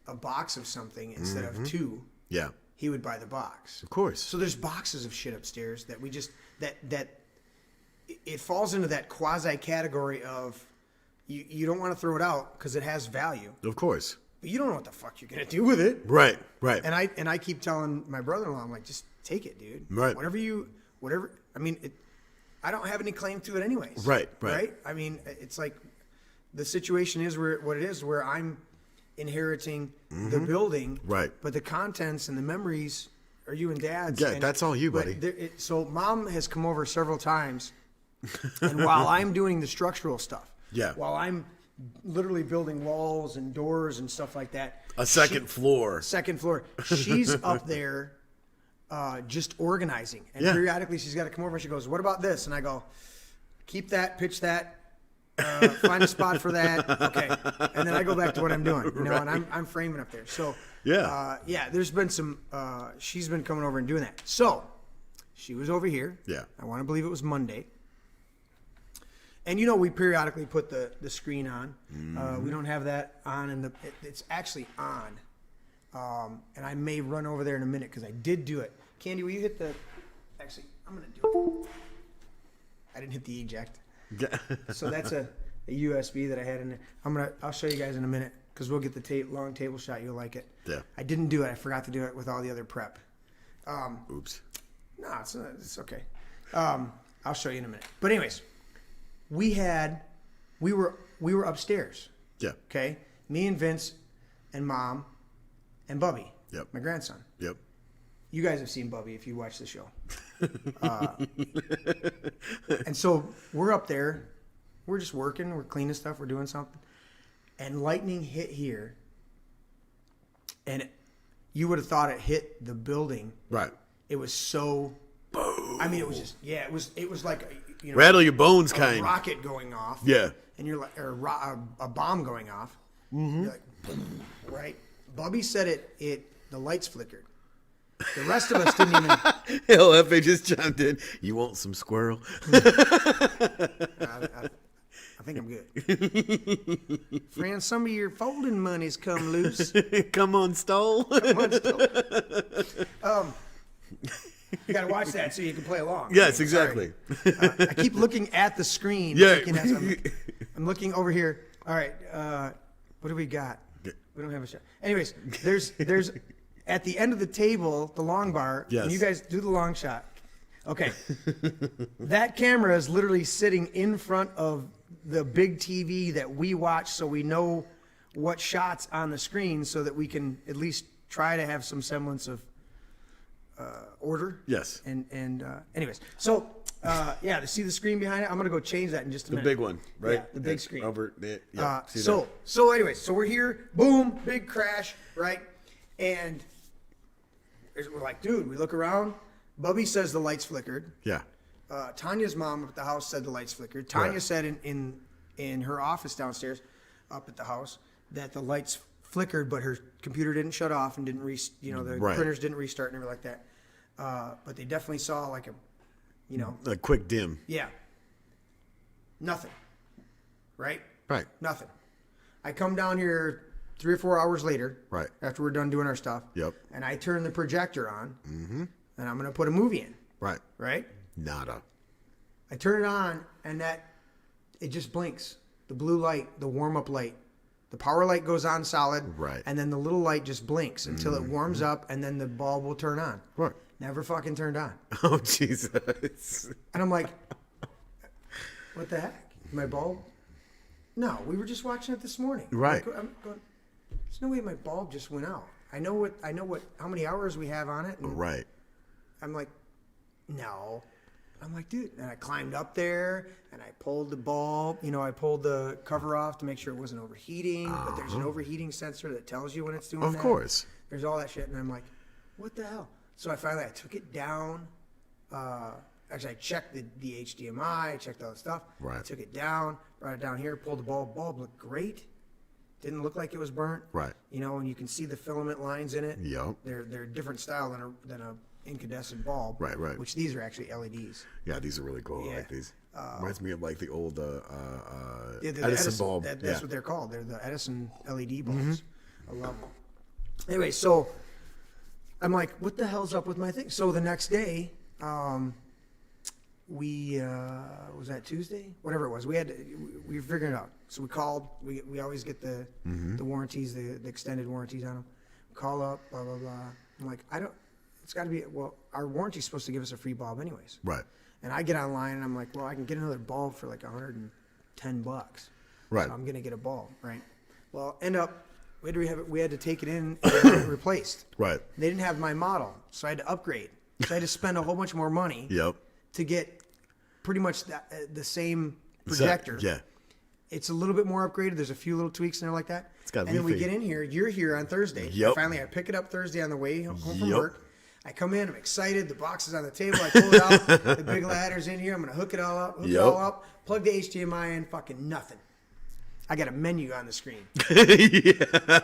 a box of something instead of two, Yeah. he would buy the box. Of course. So there's boxes of shit upstairs that we just that it falls into that quasi category of you don't want to throw it out because it has value, Of course. but you don't know what the fuck you're gonna do with it. Right. Right. And I keep telling my brother-in-law, I'm like, just take it, dude. Right. Whatever. I mean, I don't have any claim to it anyways. Right, right. I mean, it's like the situation is what it is, where I'm inheriting the building, Right. But the contents and the memories are you and Dad's. Yeah, and, that's all you, but buddy. So Mom has come over several times, and while I'm doing the structural stuff, Yeah. while I'm literally building walls and doors and stuff like that, A second floor. second floor, she's up there just organizing, and Yeah. periodically she's got to come over and she goes, "What about this?" And I go, "Keep that, pitch that, find a spot for that." Okay, and then I go back to what I'm doing, you know, and I'm framing up there. So Yeah. there's been some. She's been coming over and doing that. So she was over here. Yeah. I want to believe it was Monday. And we periodically put the screen on. We don't have that on, and it's actually on. And I may run over there in a minute because I did do it. Candy, will you hit the? Actually, I'm gonna do it. I didn't hit the eject. So that's a USB that I had in there. I'll show you guys in a minute because we'll get the long table shot. You'll like it. Yeah. I didn't do it. I forgot to do it with all the other prep. Oops. No, it's okay. I'll show you in a minute. But anyways, we were upstairs. Yeah. Okay, me and Vince and Mom and Bubby. Yep. My grandson. Yep. You guys have seen Bubby if you watch the show. And so we're up there. We're just working. We're cleaning stuff. We're doing something. And lightning hit here. And you would have thought it hit the building. Right. It was so... Boom. I mean, it was just... Yeah, it was like... Rattle your bones a kind. rocket going off. Yeah. And you're like... Or a bomb going off. Mm-hmm. You're like... Boom, right? Bubby said the lights flickered. The rest of us didn't even... LFA just chimed in. You want some squirrel? I think I'm good. Fran, some of your folding money's come loose. Come on, Stole. Come on, still. You got to watch that so you can play along. Yes, exactly. I keep looking at the screen. Yeah. I'm looking over here. All right. What do we got? We don't have a shot. Anyways, there's at the end of the table, the long bar. Yes. And you guys do the long shot. Okay. That camera is literally sitting in front of the big TV that we watch, so we know what shots on the screen, so that we can at least try to have some semblance of order. Yes. And anyways, so to see the screen behind it, I'm gonna go change that in just a minute. The big one, right? Yeah, the big screen. Over there. Yeah. See So anyways, so we're here, boom, big crash, right? And we're like, dude, we look around. Bubby says the lights flickered. Yeah. Tanya's mom up at the house said the lights flickered. Tanya Right. said in her office downstairs, up at the house, that the lights flickered, but her computer didn't shut off and didn't the Right. printers didn't restart and everything like that. But they definitely saw like A quick dim. yeah, nothing. Right? Right. Nothing. I come down here 3 or 4 hours later. Right. After we're done doing our stuff. Yep. And I turn the projector on. Mm-hmm. And I'm going to put a movie in. Right. Right? Nada. I turn it on, and it just blinks. The blue light, the warm-up light. The power light goes on solid. Right. And then the little light just blinks until it warms up, and then the bulb will turn on. Right. Never fucking turned on. Oh, Jesus. And I'm like, what the heck? My bulb? No, we were just watching it this morning. Right. I'm going, there's no way my bulb just went out. I know how many hours we have on it. And Right. I'm like, no. I'm like, dude. And I climbed up there and I pulled the bulb. I pulled the cover off to make sure it wasn't overheating. But there's an overheating sensor that tells you when it's doing that. Of course. There's all that shit. And I'm like, what the hell? So I took it down. actually I checked the HDMI, I checked all the stuff. Right. I took it down, brought it down here, pulled the bulb. Bulb looked great. Didn't look like it was burnt. Right. You know, and you can see the filament lines in it. Yep. They're a different style than a incandescent bulb. Right, right. Which these are actually LEDs. Yeah, these are really cool. I Yeah. like these. Reminds me of like the old Yeah, they're Edison bulb. That's what they're called. They're the Edison LED bulbs. Mm-hmm. I love them. Anyway, so I'm like, what the hell's up with my thing? So the next day, we was that Tuesday? Whatever it was. We were figuring it out. So we called. We always get the warranties, the extended warranties on them. Call up, blah blah blah. I'm like, it's got to be. Well, our warranty's supposed to give us a free bulb anyways. Right. And I get online and I'm like, well, I can get another bulb for like $110. Right. So I'm gonna get a bulb, right? Well, we had to take it in and get it replaced. Right. They didn't have my model, so I had to upgrade. So I had to spend a whole bunch more money Yep. to get pretty much the same projector. Yeah. It's a little bit more upgraded. There's a few little tweaks in there like that. It's got and then we V-feed. get in here. You're here on Thursday. Yep. Finally, I pick it up Thursday on the way home from Yep. work. I come in. I'm excited. The box is on the table. I pull it out. The big ladder's in here. I'm going to hook it all up. Yep. Plug the HDMI in. Fucking nothing. I got a menu on the screen. Yeah.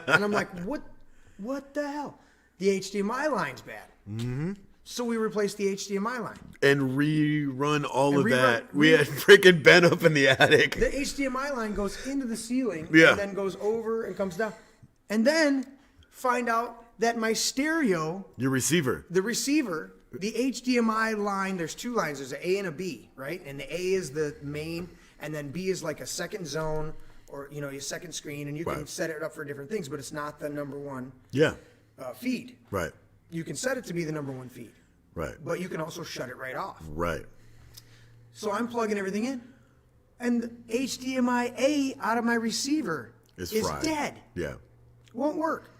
And I'm like, what the hell? The HDMI line's bad. Mm-hmm. So we replaced the HDMI line. And rerun all of rerun- that. We had freaking Ben up in the attic. The HDMI line goes into the ceiling Yeah. and then goes over and comes down. And then find out that my stereo, Your receiver. the receiver, the HDMI line, there's two lines. There's an A and a B, right? And the A is the main, and then B is like a second zone or, your second screen. And you can Right. set it up for different things, but it's not the number one Yeah. feed. Right. You can set it to be the number one feed, Right. but you can also shut it right off. Right. So I'm plugging everything in, and HDMI A out of my receiver It's is fried. dead. Yeah. Won't work.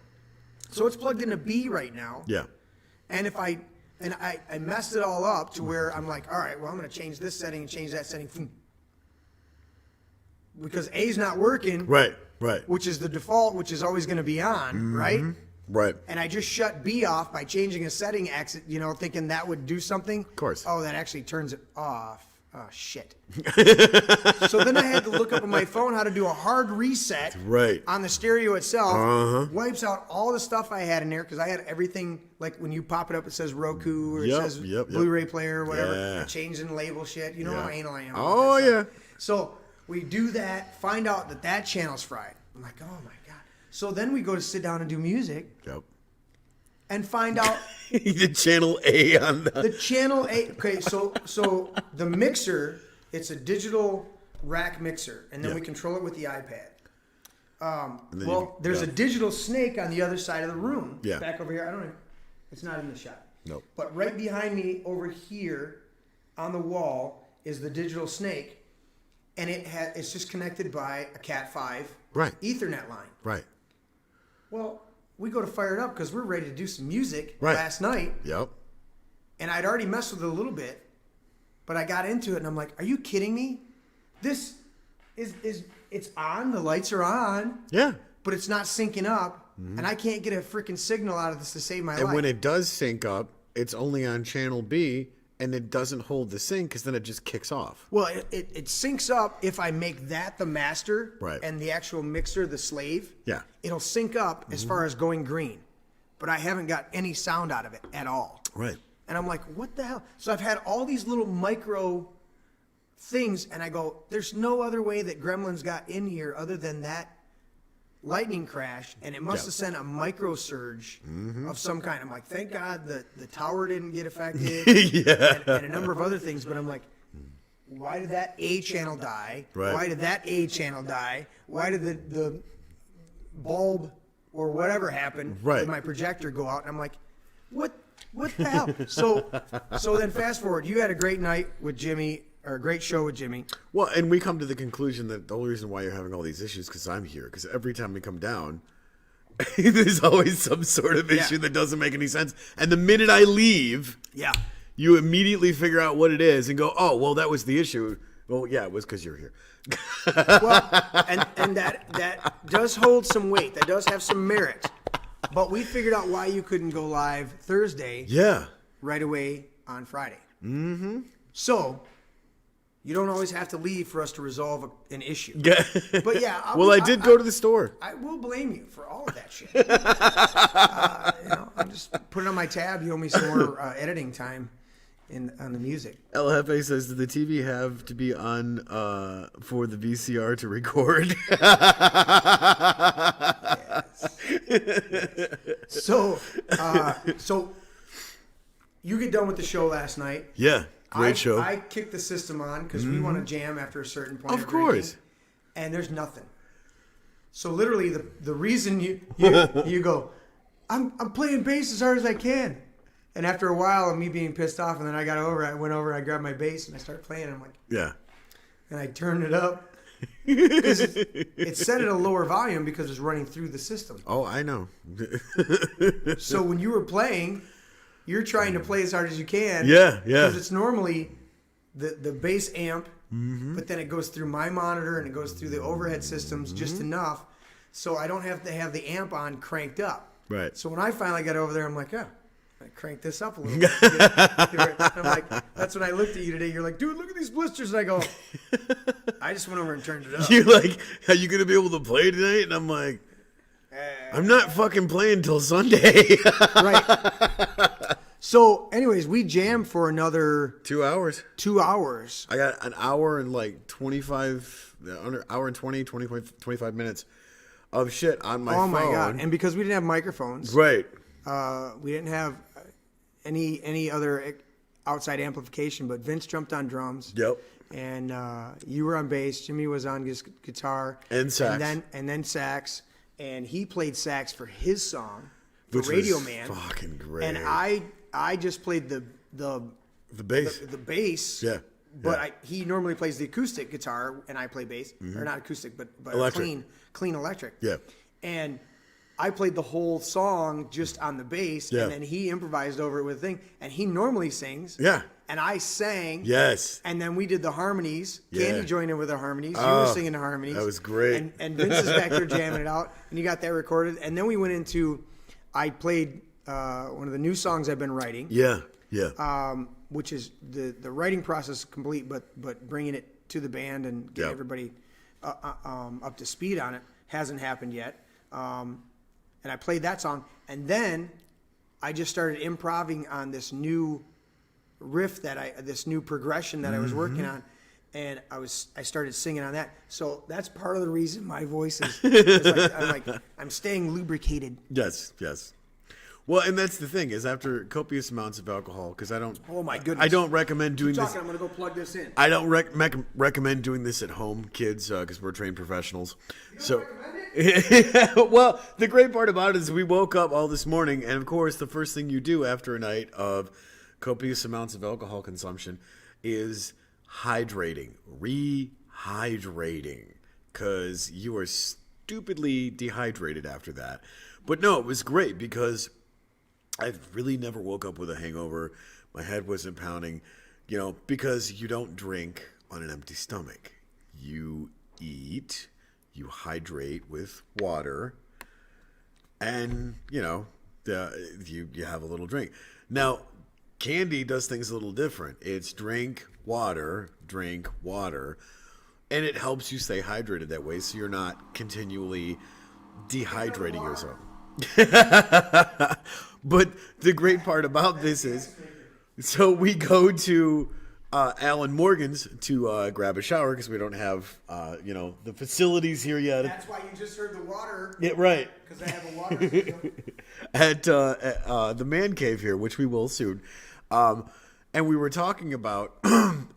So it's plugged into B right now. Yeah. And I messed it all up to where I'm like, all right, well, I'm going to change this setting and change that setting. Because A's not working. Right. Right. Which is the default, which is always going to be on, right? Right. And I just shut B off by changing a setting exit, thinking that would do something. Of course. Oh, that actually turns it off. Oh, shit. So then I had to look up on my phone how to do a hard reset Right. on the stereo itself. Uh-huh. Wipes out all the stuff I had in there because I had everything, like when you pop it up, it says Roku or Yep, it says yep. Blu-ray player or whatever. Yeah. I changed and label shit. You know how Yeah. anal I am. Oh, about that stuff. yeah. So we do that, find out that channel's fried. I'm like, oh my God. So then we go to sit down and do music Yep. and find out The channel A on the. the channel A. Okay, so the mixer, it's a digital rack mixer, and then Yeah. we control it with the iPad. And then There's yeah. a digital snake on the other side of the room. Yeah. Back over here. I don't know. It's not in the shot. Nope. But right behind me over here on the wall is the digital snake. And it's just connected by a Cat5 Right. Ethernet line. Right. Well, we go to fire it up because we're ready to do some music Right. last night. Yep. And I'd already messed with it a little bit. But I got into it and I'm like, are you kidding me? This it's on, the lights are on, Yeah. but it's not syncing up. And I can't get a freaking signal out of this to save my And life. when it does sync up, it's only on channel B, and it doesn't hold the sync because then it just kicks off. Well, it syncs up if I make that the master Right. and the actual mixer the slave. Yeah. It'll sync up as far as going green. But I haven't got any sound out of it at all. Right. And I'm like, what the hell? So I've had all these little micro things, and I go, there's no other way that Gremlins got in here other than that lightning crash, and it must Yeah. have sent a micro surge of some kind. I'm like, thank God the tower didn't get affected, Yeah. and a number of other things. But I'm like, why did that A channel die? Right. Why did that A channel die? Why did the bulb or whatever happened Right. with my projector go out? And I'm like, what the hell? So then fast forward, you had a great night with Jimmy, or a great show with Jimmy. Well, and we come to the conclusion that the only reason why you're having all these issues because I'm here. Because every time we come down, there's always some sort of issue Yeah. that doesn't make any sense. And the minute I leave, Yeah. you immediately figure out what it is and go, "Oh, well, that was the issue." Well, yeah, it was because you're here. Well, and that does hold some weight. That does have some merit. But we figured out why you couldn't go live Thursday Yeah. right away on Friday. Mm-hmm. So you don't always have to leave for us to resolve an issue. Yeah. But yeah. I did go to the store. I will blame you for all of that shit. I'm just putting on my tab. You owe me some more editing time on the music. El Jefe says, did the TV have to be on for the VCR to record? Yes. So you get done with the show last night. Yeah, great show. I kicked the system on because we want to jam after a certain point. Of course. Drinking, and there's nothing. So literally, the reason you go, I'm playing bass as hard as I can. And after a while of me being pissed off, and then I went over, I grabbed my bass, and I started playing. And I'm like, yeah. And I turned it up. Because it's set at a lower volume because it's running through the system. Oh, I know. So when you were playing, you're trying to play as hard as you can. Yeah. Because it's normally the bass amp, but then it goes through my monitor and it goes through the overhead systems just enough, so I don't have to have the amp on cranked up. Right. So when I finally got over there, I'm like, yeah. I cranked this up a little bit. I'm like, that's when I looked at you today. You're like, dude, look at these blisters. And I go, I just went over and turned it up. You're like, are you going to be able to play tonight? And I'm like, I'm not fucking playing till Sunday. Right. So, anyways, we jammed for another 2 hours. 2 hours. I got an hour and like 25, hour and 25 minutes of shit on my phone. Oh my God. And because we didn't have microphones. Right. We didn't have any other outside amplification, but Vince jumped on drums. Yep. And you were on bass. Jimmy was on guitar and sax. And then sax. And he played sax for his song, which Radio was Man. Fucking great. And I just played the bass. The bass. Yeah. But he normally plays the acoustic guitar, and I play bass, or not acoustic, but electric. clean electric. Yeah. And I played the whole song just on the bass, and then he improvised over it with a thing. And he normally sings. Yeah. And I sang. Yes. And then we did the harmonies. Yeah. Candy joined in with the harmonies. You were singing the harmonies. That was great. And Vince is back there jamming it out. And you got that recorded. And then we went into, I played one of the new songs I've been writing. Yeah. Yeah. Which is the writing process complete, but bringing it to the band and getting everybody up to speed on it hasn't happened yet. And I played that song, and then I just started improvising on this new riff this new progression that I was working on, and I started singing on that. So that's part of the reason my voice is I'm staying lubricated. Yes. Well, and that's the thing is after copious amounts of alcohol, because I don't. Oh my goodness! I don't recommend doing this. I'm gonna go plug this in. I don't recommend doing this at home, kids, because we're trained professionals. Well, the great part about it is we woke up all this morning, and of course, the first thing you do after a night of copious amounts of alcohol consumption is hydrating, rehydrating, because you are stupidly dehydrated after that. But no, it was great because I really never woke up with a hangover. My head wasn't pounding, because you don't drink on an empty stomach. You eat, you hydrate with water, and, you have a little drink. Now, Candy does things a little different. It's drink, water, and it helps you stay hydrated that way so you're not continually dehydrating yourself. But the great part about this is, so we go to Alan Morgan's to grab a shower because we don't have, the facilities here yet. That's why you just heard the water. Yeah, right. Because I have a water system. At the man cave here, which we will soon. And we were talking about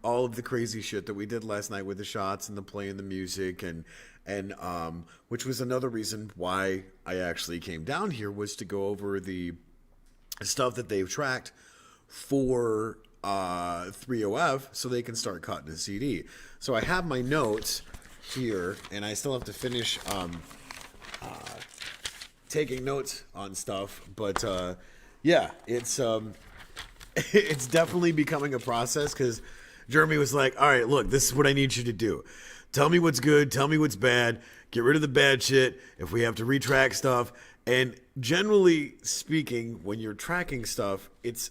all of the crazy shit that we did last night with the shots and the play and the music and which was another reason why I actually came down here was to go over the stuff that they've tracked for 3OF so they can start cutting a CD. So I have my notes here, and I still have to finish taking notes on stuff. But it's it's definitely becoming a process because Jeremy was like, all right, look, this is what I need you to do. Tell me what's good. Tell me what's bad. Get rid of the bad shit. If we have to retrack stuff. And generally speaking, when you're tracking stuff, it's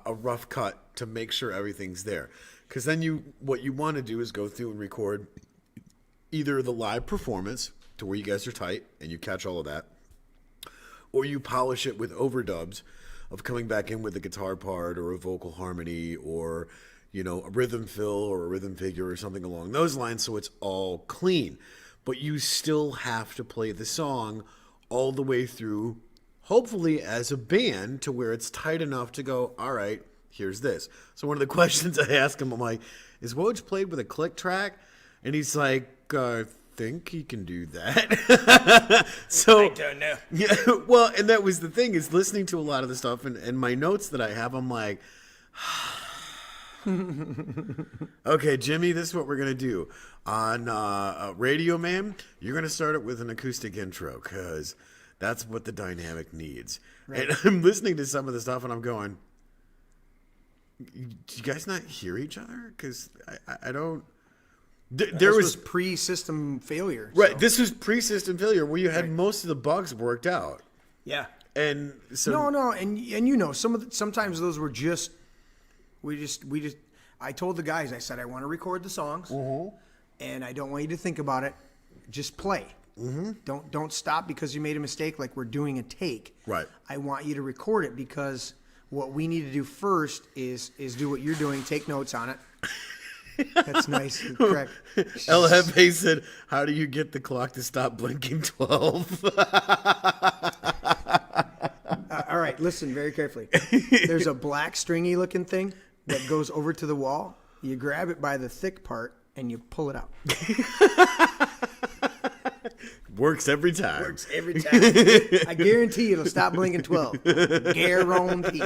a rough cut to make sure everything's there. Because then what you want to do is go through and record either the live performance to where you guys are tight and you catch all of that, or you polish it with overdubs of coming back in with a guitar part or a vocal harmony or, you know, a rhythm fill or a rhythm figure or something along those lines, so it's all clean. But you still have to play the song all the way through, hopefully as a band, to where it's tight enough to go, all right, here's this. So one of the questions I ask him, I'm like, is Woj played with a click track? And he's like, I think he can do that. So I don't know. Yeah, well, and that was the thing, is listening to a lot of the stuff and my notes that I have, I'm like, okay, Jimmy, this is what we're going to do. On Radio Man, you're going to start it with an acoustic intro because that's what the dynamic needs. Right. And I'm listening to some of the stuff and I'm going, do you guys not hear each other? Because I don't. There was pre-system failure. Right. So. This was pre-system failure where you had most of the bugs worked out. Yeah. And so no, and you know, sometimes those were just we just I told the guys, I said I want to record the songs, and I don't want you to think about it. Just play. Don't stop because you made a mistake. Like we're doing a take. Right. I want you to record it because what we need to do first is do what you're doing. Take notes on it. That's nice. Correct. LFA said, how do you get the clock to stop blinking 12? All right, listen very carefully. There's a black stringy looking thing that goes over to the wall. You grab it by the thick part and you pull it out. Works every time. Works every time. I guarantee it'll stop blinking 12. Guarantee.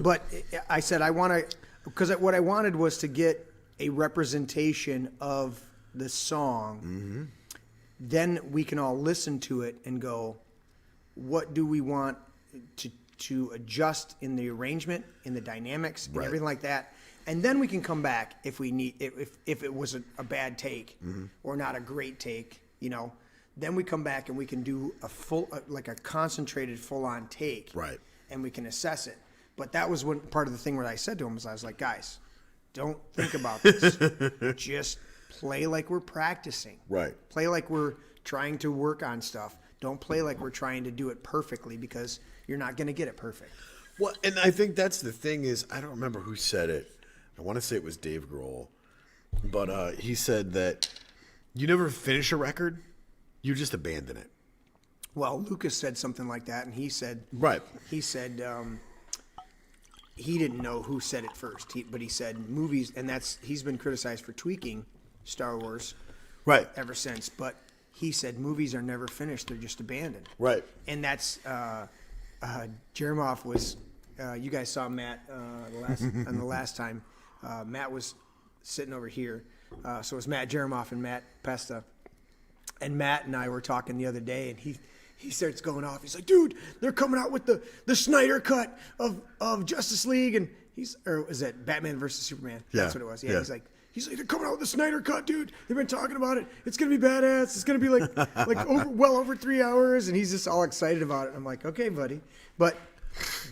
But I said I want to, because what I wanted was to get a representation of the song. Then we can all listen to it and go, what do we want to adjust in the arrangement, in the dynamics, and everything like that. And then we can come back if we need, if it was a bad take or not a great take, you know. Then we come back and we can do a full, like a concentrated, full-on take. Right. And we can assess it. But that was one part of the thing where I said to him, I was like, guys, don't think about this. Just play like we're practicing. Right. Play like we're trying to work on stuff. Don't play like we're trying to do it perfectly because you're not going to get it perfect. Well, and I think that's the thing is, I don't remember who said it. I want to say it was Dave Grohl. But he said that you never finish a record, you just abandon it. Well, Lucas said something like that, and he said, he said he didn't know who said it first, but he said movies, and he's been criticized for tweaking Star Wars, ever since. But he said movies are never finished; they're just abandoned. Right. And that's Jeremoff was. You guys saw Matt on the last time. Matt was sitting over here, so it was Matt Jeremoff and Matt Pesta, and Matt and I were talking the other day, and he starts going off. He's like, dude, they're coming out with the Snyder cut of Justice League, and or was that Batman versus Superman? Yeah. That's what it was. Yeah. He's like, they're coming out with the Snyder cut, dude. They've been talking about it. It's gonna be badass. It's gonna be like well over 3 hours, and he's just all excited about it. I'm like, okay, buddy, but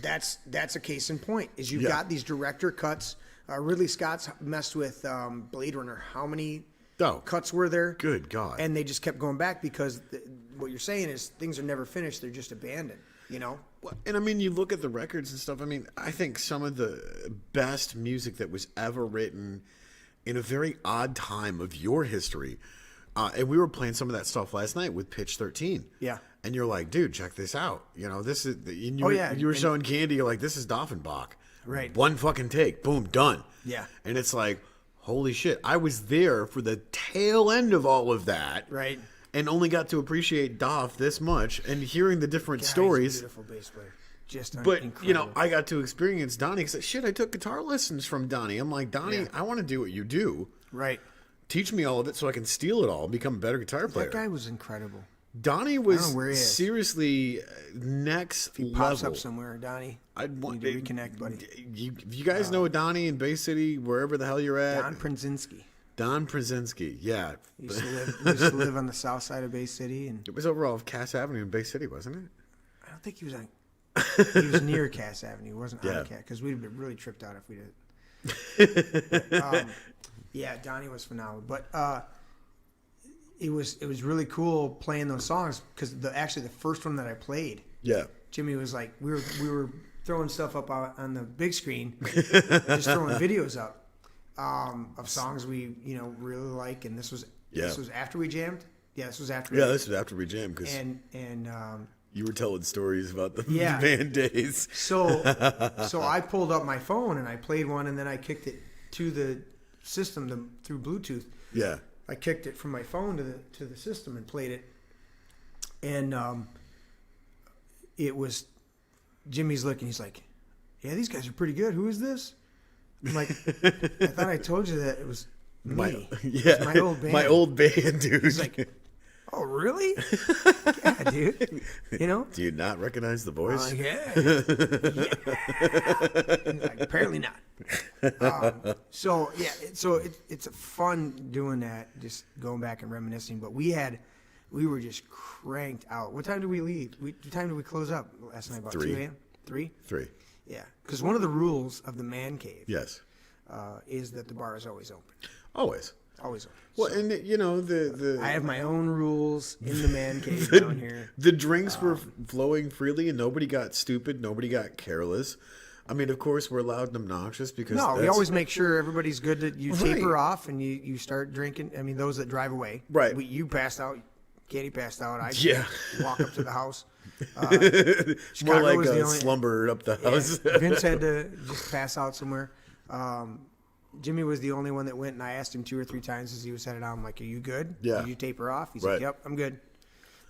that's a case in point. Is you've got these director cuts. Ridley Scott's messed with Blade Runner. How many cuts were there? Good God. And they just kept going back because what you're saying is things are never finished. They're just abandoned, you know? Well, and I mean, you look at the records and stuff. I mean, I think some of the best music that was ever written in a very odd time of your history. And we were playing some of that stuff last night with Pitch 13. Yeah. And you're like, dude, check this out. You know, this is, you were showing Candy, you're like, this is Doffenbach. Right. One fucking take. Boom, done. Yeah. And it's like, holy shit. I was there for the tail end of all of that. Right. And only got to appreciate Doff this much and hearing the different stories. He's a beautiful bass player. Just incredible. You know, I got to experience Donnie. Because shit, I took guitar lessons from Donnie. I'm like, Donnie, I want to do what you do. Right. Teach me all of it so I can steal it all and become a better guitar player. That guy was incredible. Donnie was seriously next if he level. Pops up somewhere, Donnie. I'd want to reconnect, buddy. You guys know Donnie in Bay City, wherever the hell you're at. Don Przinski. Don Przinski, yeah. He used to live on the south side of Bay City, and it was over off Cass Avenue in Bay City, wasn't it? I don't think he was on. He was near Cass Avenue. He wasn't on Cass, because we'd have been really tripped out if we did. Yeah, Donnie was phenomenal. But it was really cool playing those songs, because actually the first one that I played, Jimmy was like, we were throwing stuff up on the big screen, just throwing videos up of songs we really like, and this was after we jammed. Yeah, this was after. This was after we jammed, because you were telling stories about the band days. So I pulled up my phone and I played one, and then I kicked it to the system through Bluetooth. Yeah. I kicked it from my phone to the system and played it, and it was Jimmy's looking. He's like, "Yeah, these guys are pretty good. Who is this?" I'm like, "I thought I told you that it was me. It was my old band. My old band, dude." He's like, "Oh, really? Yeah, dude. Do you not recognize the voice? Yeah. He's like, apparently not." So it's a fun doing that, just going back and reminiscing. But we were just cranked out. What time did we leave? What time did we close up last night? About 3. 2 a.m. 3. Yeah, because one of the rules of the man cave, is that the bar is always open. Always open. Well, and the I have my own rules in the man cave down here. The drinks were flowing freely, and nobody got stupid. Nobody got careless. I mean, of course, we're loud and obnoxious because we always make sure everybody's good. That you taper off and you start drinking. I mean, those that drive away. Right. You passed out. Katie passed out. I walk up to the house. More like a slumber up the house. Yeah, Vince had to just pass out somewhere. Jimmy was the only one that went, and I asked him 2 or 3 times as he was headed out. I'm like, "Are you good? Yeah. Did you taper off?" He's like, "Yep, I'm good."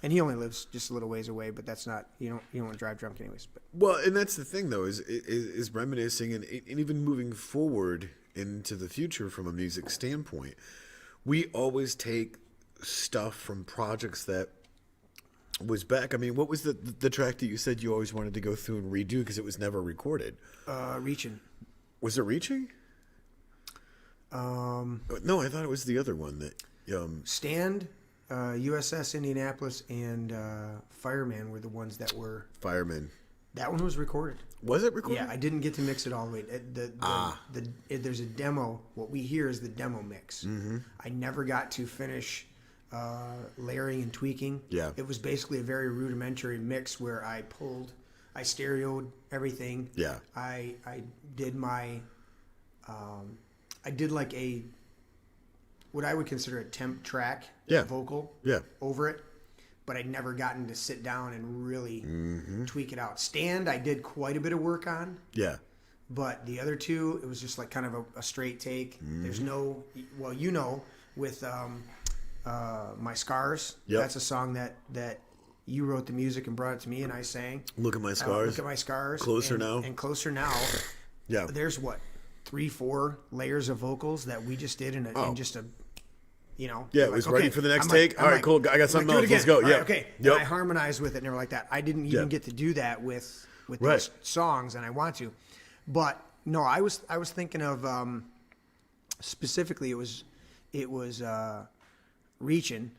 And he only lives just a little ways away, but that's not you don't want to drive drunk anyways. But. Well, and that's the thing though is reminiscing and even moving forward into the future from a music standpoint. We always take stuff from projects that was back. I mean, what was the track that you said you always wanted to go through and redo because it was never recorded? Reaching. Was it Reaching? No, I thought it was the other one that. Stand, USS Indianapolis, and Fireman were the ones that were. Fireman. That one was recorded. Was it recorded? Yeah, I didn't get to mix it all the way. There's a demo. What we hear is the demo mix. Mm-hmm. I never got to finish layering and tweaking. Yeah. It was basically a very rudimentary mix where I stereoed everything. Yeah. I did my, I did like what I would consider a temp track vocal over it. But I'd never gotten to sit down and really tweak it out. Stand, I did quite a bit of work on. Yeah. But the other two, it was just like kind of a straight take. Mm-hmm. There's no, with My Scars, that's a song that you wrote the music and brought it to me and I sang. Look at My Scars. Look at My Scars. Closer Now. And Closer Now. Yeah. There's 3-4 layers of vocals that we just did in just a... it was ready for the next take. All right, cool. I got something else. Let's go. Yeah. Okay. Yep. And I harmonized with it and everything like that. I didn't even get to do that with those songs, and I want to. But no, I was thinking of specifically. It was Reaching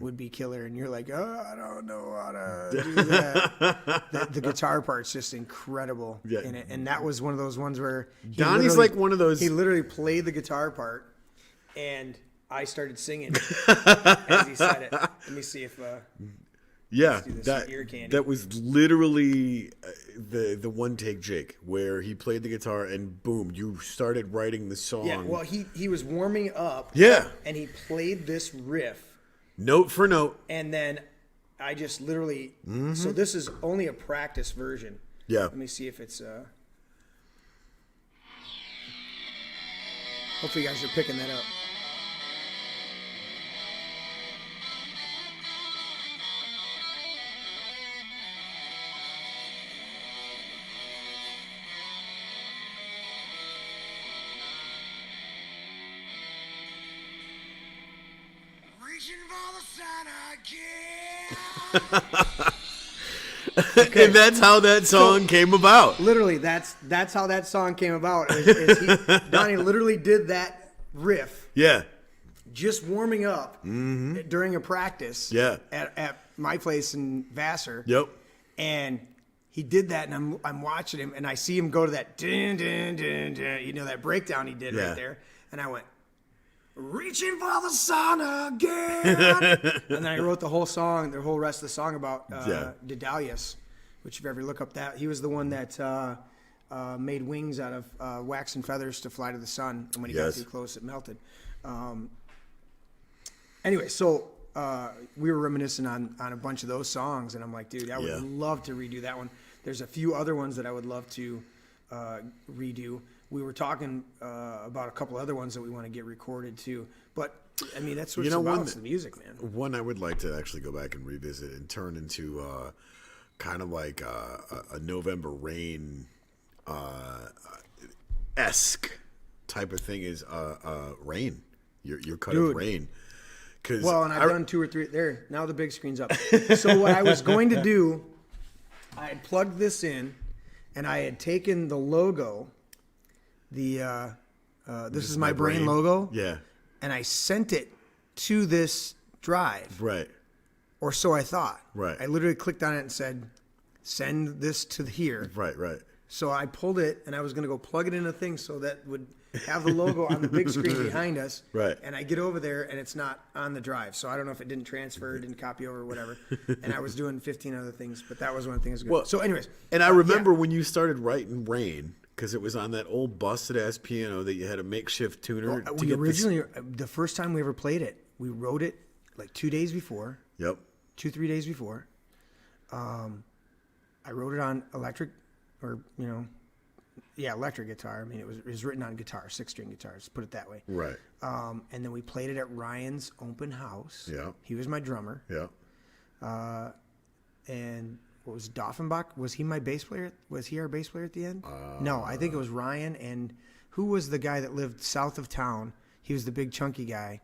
would be killer, and you're like, oh, I don't know how to do that. the guitar part's just incredible in it, and that was one of those ones where Donnie's like one of those. He literally played the guitar part, and I started singing as he said it. Let me see if that was literally the one take Jake where he played the guitar and boom, you started writing the song. Yeah, well he was warming up. Yeah. And he played this riff note for note. And then I just literally so this is only a practice version. Yeah. Let me see if it's hopefully you guys are picking that up. Okay. And that's how that song came about. Literally, that's how that song came about. Donnie literally did that riff. Yeah. Just warming up during a practice. Yeah. At my place in Vassar. Yep. And he did that, and I'm watching him, and I see him go to that dun, dun, dun, dun, you know, that breakdown he did right there, and I went, reaching for the sun again. And then I wrote the whole song, the whole rest of the song about Daedalus, which if you ever look up that, he was the one that made wings out of wax and feathers to fly to the sun, and when he got too close, it melted. Anyway, so we were reminiscing on a bunch of those songs, and I'm like, dude, I would love to redo that one. There's a few other ones that I would love to redo. We were talking about a couple other ones that we want to get recorded too. But I mean, that's what's about the music, man. One I would like to actually go back and revisit and turn into kind of like a November Rain esque type of thing is Rain. Your cut of Rain. Well, and I've done 2 or 3 there. Now the big screen's up. So what I was going to do, I had plugged this in, and I had taken the logo. This is my brain logo. Yeah. And I sent it to this drive. Right. Or so I thought. Right. I literally clicked on it and said, send this to here. Right, right. So I pulled it, and I was going to go plug it in a thing so that would have the logo on the big screen behind us. Right. And I get over there, and it's not on the drive. So I don't know if it didn't transfer, didn't copy over, or whatever. And I was doing 15 other things, but that was one of the things. Well, so anyways. And I remember when you started writing Rain, because it was on that old busted-ass piano that you had a makeshift tuner. We originally, the first time we ever played it, we wrote it like 2 days before. Yep. 2-3 days before. I wrote it on electric, or, electric guitar. I mean, it was written on guitar, 6-string guitar, let's put it that way. Right. And then we played it at Ryan's open house. Yeah. He was my drummer. Yeah. And what was Doffenbach? Was he my bass player? Was he our bass player at the end? No, I think it was Ryan. And who was the guy that lived south of town? He was the big chunky guy.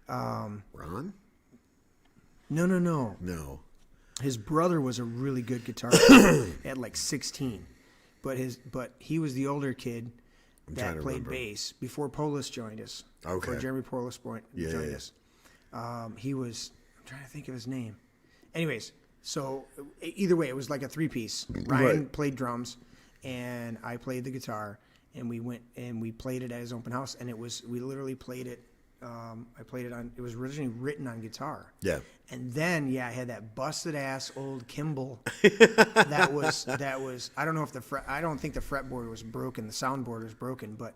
Ron? No. No. His brother was a really good guitarist at like 16. But he was the older kid that played bass before Polis joined us. Okay. Before Jeremy Polis joined us. He was, I'm trying to think of his name. Anyways, so either way, it was like a 3-piece. Ryan played drums, and I played the guitar, and we went and we played it at his open house, and we literally played it. I played it on. It was originally written on guitar. Yeah. And then I had that busted ass old Kimball. that was. I don't know if I don't think the fretboard was broken. The soundboard was broken, but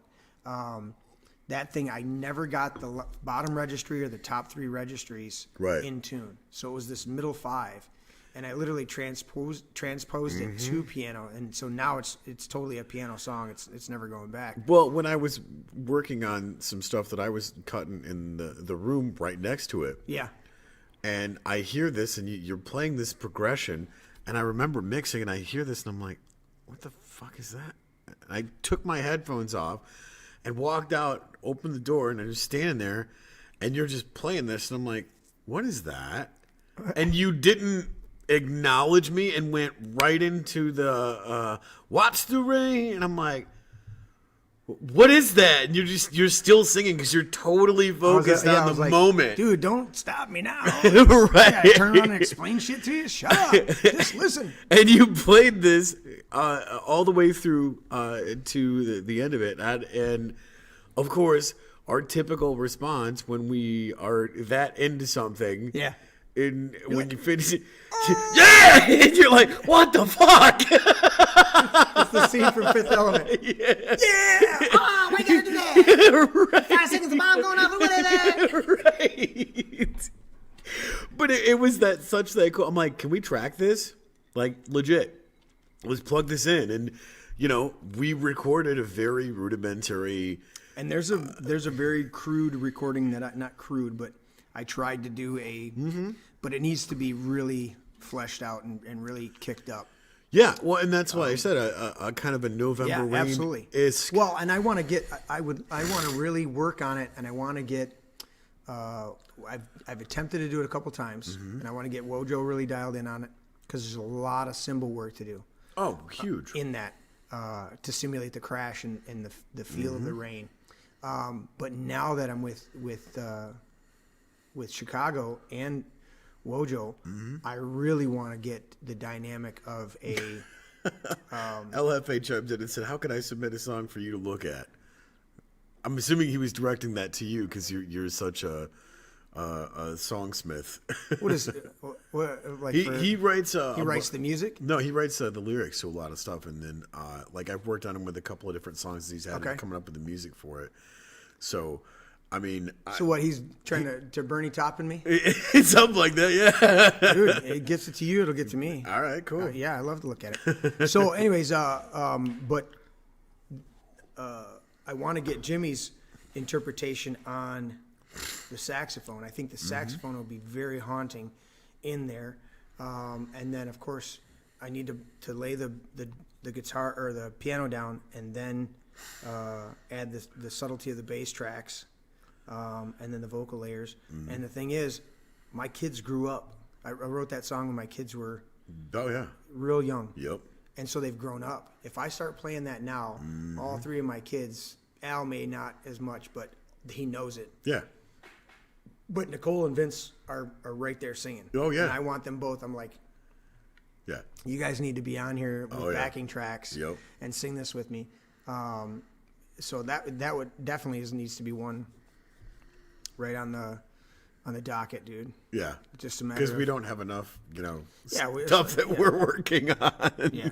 that thing, I never got the bottom registry or the top 3 registries in tune. So it was this middle 5. And I literally transposed it to piano, and so now it's totally a piano song. It's never going back. Well, when I was working on some stuff that I was cutting in the room right next to it, and I hear this, and you're playing this progression, and I remember mixing, and I hear this, and I'm like, "What the fuck is that?" And I took my headphones off, and walked out, opened the door, and I was standing there, and you're just playing this, and I'm like, "What is that?" And you didn't acknowledge me and went right into the watch the rain, and I'm like, what is that? And you're still singing because you're totally focused on the moment. Dude, don't stop me now. Right. I turn around and explain shit to you. Shut up. Just listen. And you played this all the way through to the end of it, and of course our typical response when we are that into something, and when you finish it, and you're like, what the fuck? It's the scene from Fifth Element. Oh, why can't I do that? Right. 5 seconds, the bomb going off, what is that? Right. But it was such that cool. I'm like, can we track this? Like, legit. Let's plug this in. And, we recorded a very rudimentary. And there's a very crude recording not crude, but I tried to do but it needs to be really fleshed out and really kicked up. Yeah, well, and that's why I said a kind of a November Rain. Absolutely. Well, and I want to really work on it, and I want to get. I've attempted to do it a couple times, and I want to get Wojo really dialed in on it because there's a lot of cymbal work to do. Oh, huge! In that to simulate the crash and the feel of the rain. But now that I'm with Chicago and Wojo, I really want to get the dynamic of a LFA chimed in and said, "How can I submit a song for you to look at?" I'm assuming he was directing that to you because you're such a songsmith. what is what like he writes. he writes the music. No, he writes the lyrics to a lot of stuff, and then like I've worked on him with a couple of different songs that he's had and coming up with the music for it. So, I mean, So what he's trying to Bernie Taupin me? It's something like that, yeah. Dude, it gets it to you, it'll get to me. All right, cool. Yeah, I love to look at it. So, anyways, but I want to get Jimmy's interpretation on the saxophone. I think the saxophone will be very haunting in there, and then of course I need to lay the guitar or the piano down, and then add the subtlety of the bass tracks, and then the vocal layers. And the thing is, my kids grew up. I wrote that song when my kids were real young. Yep. And so they've grown up. If I start playing that now, all three of my kids, Al may not as much, but he knows it. Yeah. But Nicole and Vince are right there singing. Oh, yeah. And I want them both. I'm like, Yeah. you guys need to be on here with backing tracks and sing this with me. So that would definitely needs to be one right on the docket, dude. Yeah. Just a matter because we of- don't have enough, we're- stuff that we're working on. Yeah.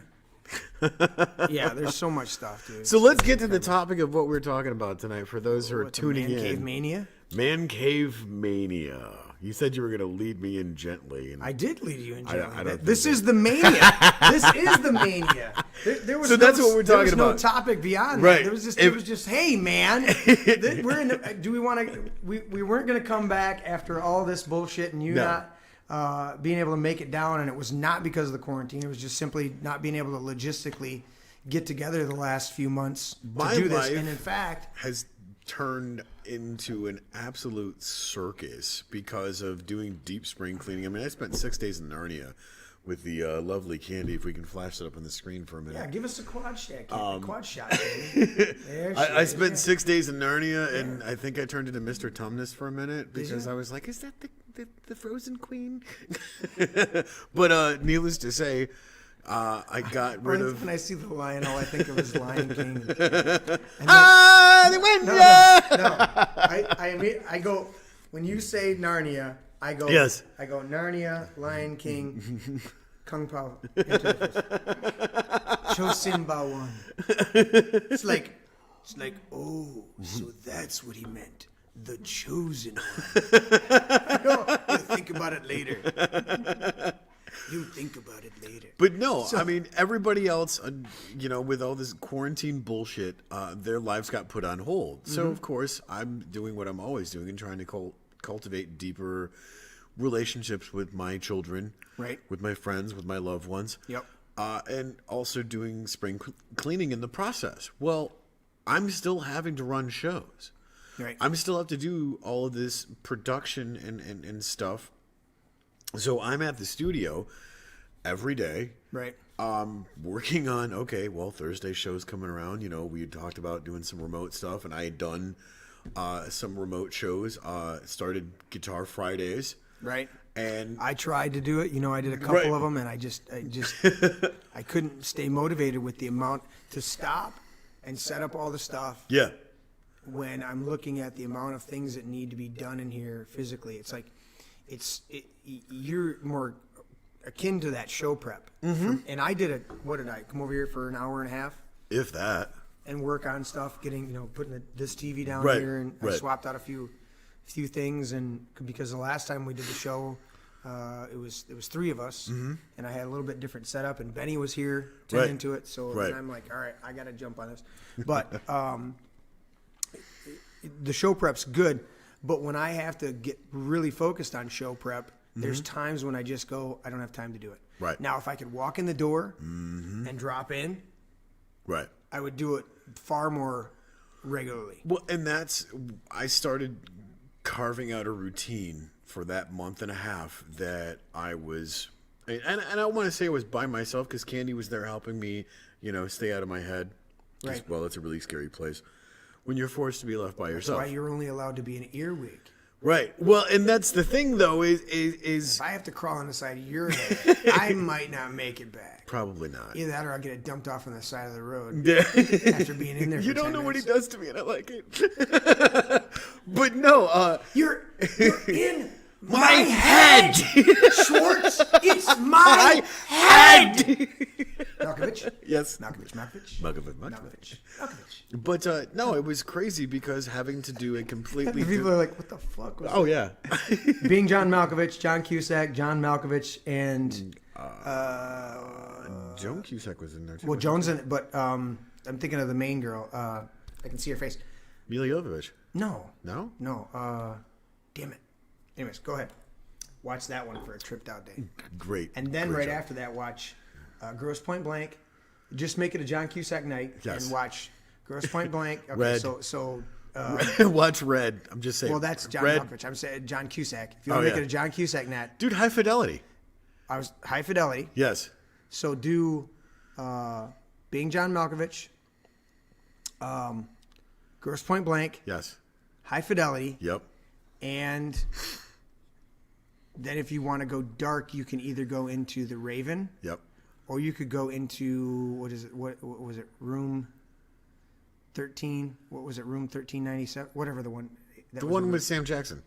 Yeah, there's so much stuff, dude. So let's get to the topic of what we're talking about tonight for those who are What, the tuning Man in. Cave Mania? Man Cave Mania. You said you were going to lead me in gently. And I did lead you in I gently. don't This think is the mania. This is the mania. There was So that's what we're there talking was no about. topic beyond Right. that. There was just it was just, hey man, we're in the, do we want to? We weren't going to come back after all this bullshit and you not being able to make it down, and it was not because of the quarantine. It was just simply not being able to logistically get together the last few months My to do this. life And in fact, has turned into an absolute circus because of doing deep spring cleaning. I mean, I spent 6 days in Narnia with the lovely Candy. If we can flash it up on the screen for a minute. yeah, give us a quad shot. Quad shot. Baby. There she I is. spent 6 days in Narnia, and I think I turned into Mr. Tumnus for a minute because you? I was like, is that the Frozen Queen? But needless to say, I got rid of... When I see the lion, all I think of is Lion King. And the window! No. I go, when you say Narnia, I go, Yes. I go Narnia, Lion King, Kung Pao. Cho Simba one. It's like, oh, so that's what he meant. The chosen one. You'll think about it later. You think about it later. But no, I mean, everybody else, with all this quarantine bullshit, their lives got put on hold. So, of course, I'm doing what I'm always doing and trying to cultivate deeper relationships with my children, Right. with my friends, with my loved ones. Yep. And also doing spring cleaning in the process. Well, I'm still having to run shows. Right. I'm still have to do all of this production and stuff. So I'm at the studio every day. Right. Working on, Thursday show's coming around. We had talked about doing some remote stuff, and I had done some remote shows. Started Guitar Fridays. Right. And I tried to do it. I did a couple of them, and I just I couldn't stay motivated with the amount to stop and set up all the stuff. yeah. When I'm looking at the amount of things that need to be done in here physically, it's like you're more akin to that show prep. And I did it. What did I come over here for an hour and a half If that. and work on stuff, getting putting this TV down Right, here, and I right. swapped out a few things, and because the last time we did the show, it was three of us, and I had a little bit different setup, and Benny was here tending Right, to it, so right. then I'm like, all right, I got to jump on this, but the show prep's good, but when I have to get really focused on show prep, there's times when I just go, I don't have time to do it. Right. Now, if I could walk in the door and drop in, Right. I would do it far more regularly. Well, and I started carving out a routine for that month and a half that I was, and I don't want to say it was by myself because Candy was there helping me, stay out of my head. 'Cause, Right. well, it's a really scary place when you're forced to be left by yourself. Why you're only allowed to be an earwig. Right. Well, and that's the thing, though, is If I have to crawl on the side of your head, I might not make it back. probably not. Either that or I'll get it dumped off on the side of the road Yeah. after being in there for You don't 10 know what he minutes. does to me, and I like it. But no, You're in my my head, Schwartz. It's my head. Malkovich. yes. Malkovich. But no, it was crazy because having to do a completely. People are like, "What the fuck?" Was Oh yeah. being John Malkovich, John Cusack, John Malkovich, and Joan Cusack was in there too. well, Joan's in it, but I'm thinking of the main girl. I can see her face. Mila Jovovich. No, No. damn it. Anyways, go ahead. Watch that one for a tripped out day, Great. and then Great right job. after that, watch Gross Point Blank. Just make it a John Cusack night Yes. and watch Gross Point Blank. Okay, Red. so. Watch Red. I'm just saying. Well, that's John Red. Malkovich. I'm saying John Cusack. If you want to make yeah. it a John Cusack night, Dude, High Fidelity. I was High Fidelity. Yes. So do being John Malkovich, Gross Point Blank, Yes. High Fidelity, Yep. and then if you want to go dark, you can either go into The Raven Yep. or you could go into what was it? Room 13? What was it? Room 1397? Whatever the one. That The was one room- with Sam Jackson.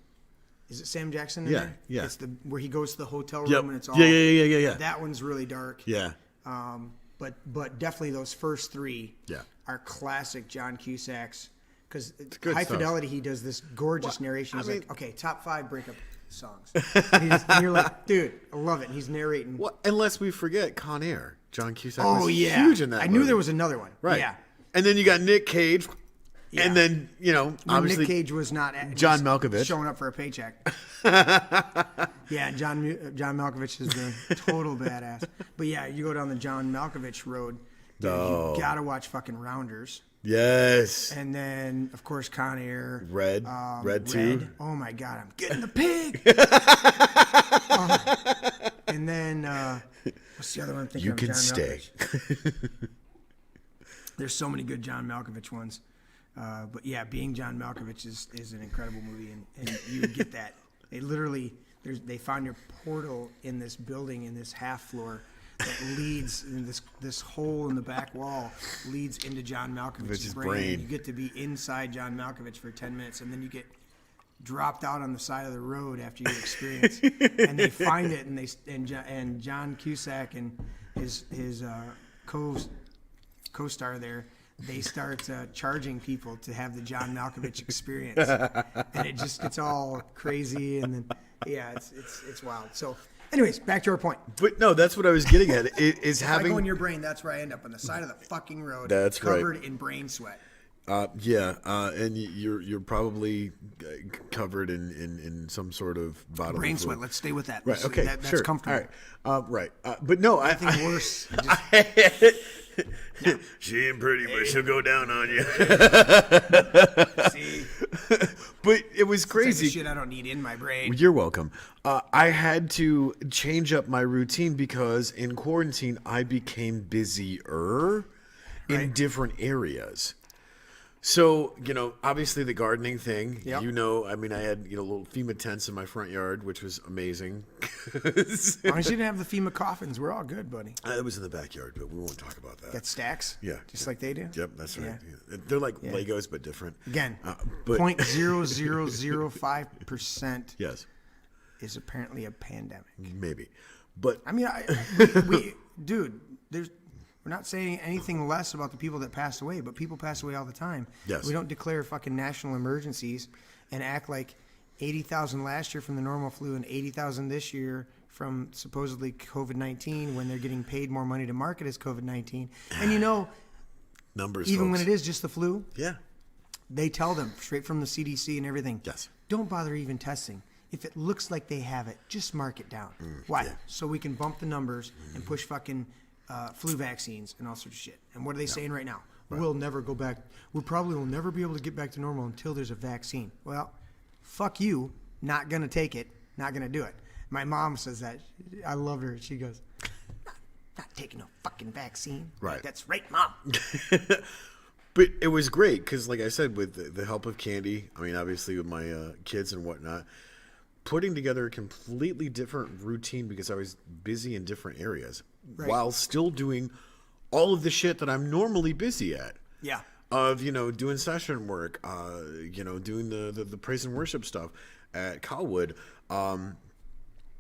Is it Sam Jackson? In Yeah, there? yeah. It's the where he goes to the hotel room Yep. and it's all. Yeah. That one's really dark. Yeah. But definitely those first three Yeah. are classic John Cusacks because good High stuff. Fidelity he does this gorgeous narration. He's I mean- like, okay, top 5 breakup songs. And you're like, dude, I love it. And he's narrating. Well, unless we forget Con Air. John Cusack Oh was yeah, huge in that I knew movie. there was another one. Right. Yeah. And then you got Nick Cage. Yeah. And then, When obviously Nick Cage was not John just Malkovich. showing up for a paycheck. Yeah, John Malkovich is the total badass. But yeah, you go down the John Malkovich road. Dude, Oh. You gotta watch fucking Rounders. Yes. And then, of course, Con Air. Red. Red 2. Oh, my God. I'm getting the pig. And then, what's the other one I'm thinking You of? can John stay. Malkovich. There's so many good John Malkovich ones. But, yeah, being John Malkovich is an incredible movie. And you get that. They literally, they found your portal in this building, in this half floor. That leads in this hole in the back wall leads into John Malkovich's His brain. brain. And you get to be inside John Malkovich for 10 minutes, and then you get dropped out on the side of the road after you experience. And they find it, and John Cusack and his co-star there, they start charging people to have the John Malkovich experience, and it's all crazy, and then it's wild. So. Anyways, back to our point. But no, that's what I was getting at. Is If I go in having your brain, that's where I end up, on the side of the fucking road. That's right. covered in brain sweat. and you're probably covered in some sort of bodily Brain fluid. sweat. Let's stay with that. Right. Okay. That's sure. comfortable. All right. Right. But no, Nothing worse. She ain't pretty, but she'll go down on you. See, But it was type of crazy. shit I don't need in my brain. You're welcome. I had to change up my routine because in quarantine I became busier in Right. different areas. So, obviously the gardening thing, Yep. I mean, I had, little FEMA tents in my front yard, which was amazing. As long as you didn't have the FEMA coffins, we're all good, buddy. It was in the backyard, but we won't talk about that. Got stacks. Yeah. Just like they do. Yep, that's right. Yeah. Yeah. They're like Legos, but different. Again, But 0.0005% yes, is apparently a pandemic. maybe. But I mean, dude, we're not saying anything less about the people that passed away, but people pass away all the time. Yes. We don't declare fucking national emergencies and act like 80,000 last year from the normal flu and 80,000 this year from supposedly COVID-19 when they're getting paid more money to market as COVID-19. And numbers, even folks. when it is just the flu, Yeah. they tell them straight from the CDC and everything. Yes. Don't bother even testing. If it looks like they have it, just mark it down. Why? yeah. So we can bump the numbers and push fucking flu vaccines and all sorts of shit. And what are they saying right now? We'll never go back. We probably will never be able to get back to normal until there's a vaccine. Well, fuck you. Not going to take it. Not going to do it. My mom says that. I love her. She goes, not taking no fucking vaccine. Right. That's right, Mom. But it was great because, like I said, with the help of Candy, I mean, obviously with my kids and whatnot, putting together a completely different routine because I was busy in different areas while still doing all of the shit that I'm normally busy at. Yeah. Of, doing session work, doing the praise and worship stuff at Colwood,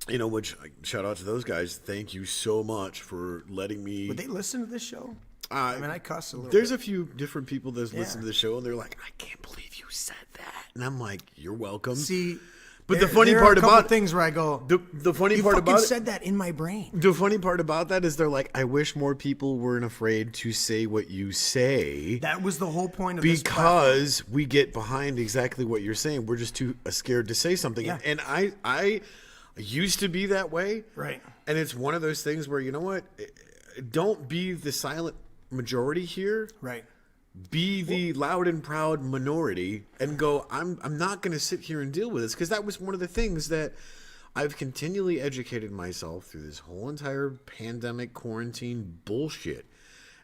which shout out to those guys. Thank you so much for letting me. Would they listen to this show? I cuss a little There's bit. a few different people that listen to the show, and they're like, I can't believe you said that. And I'm like, you're welcome. See, but the funny part about things where I go, the funny part you about said that in my brain. The funny part about that is they're like, I wish more people weren't afraid to say what you say. That was the whole point of this because we get behind exactly what you're saying. We're just too scared to say something. Yeah. And I used to be that way. Right. And it's one of those things where, you know what? Don't be the silent majority here. Right. Be the loud and proud minority and go, I'm not going to sit here and deal with this, because that was one of the things that I've continually educated myself through this whole entire pandemic quarantine bullshit.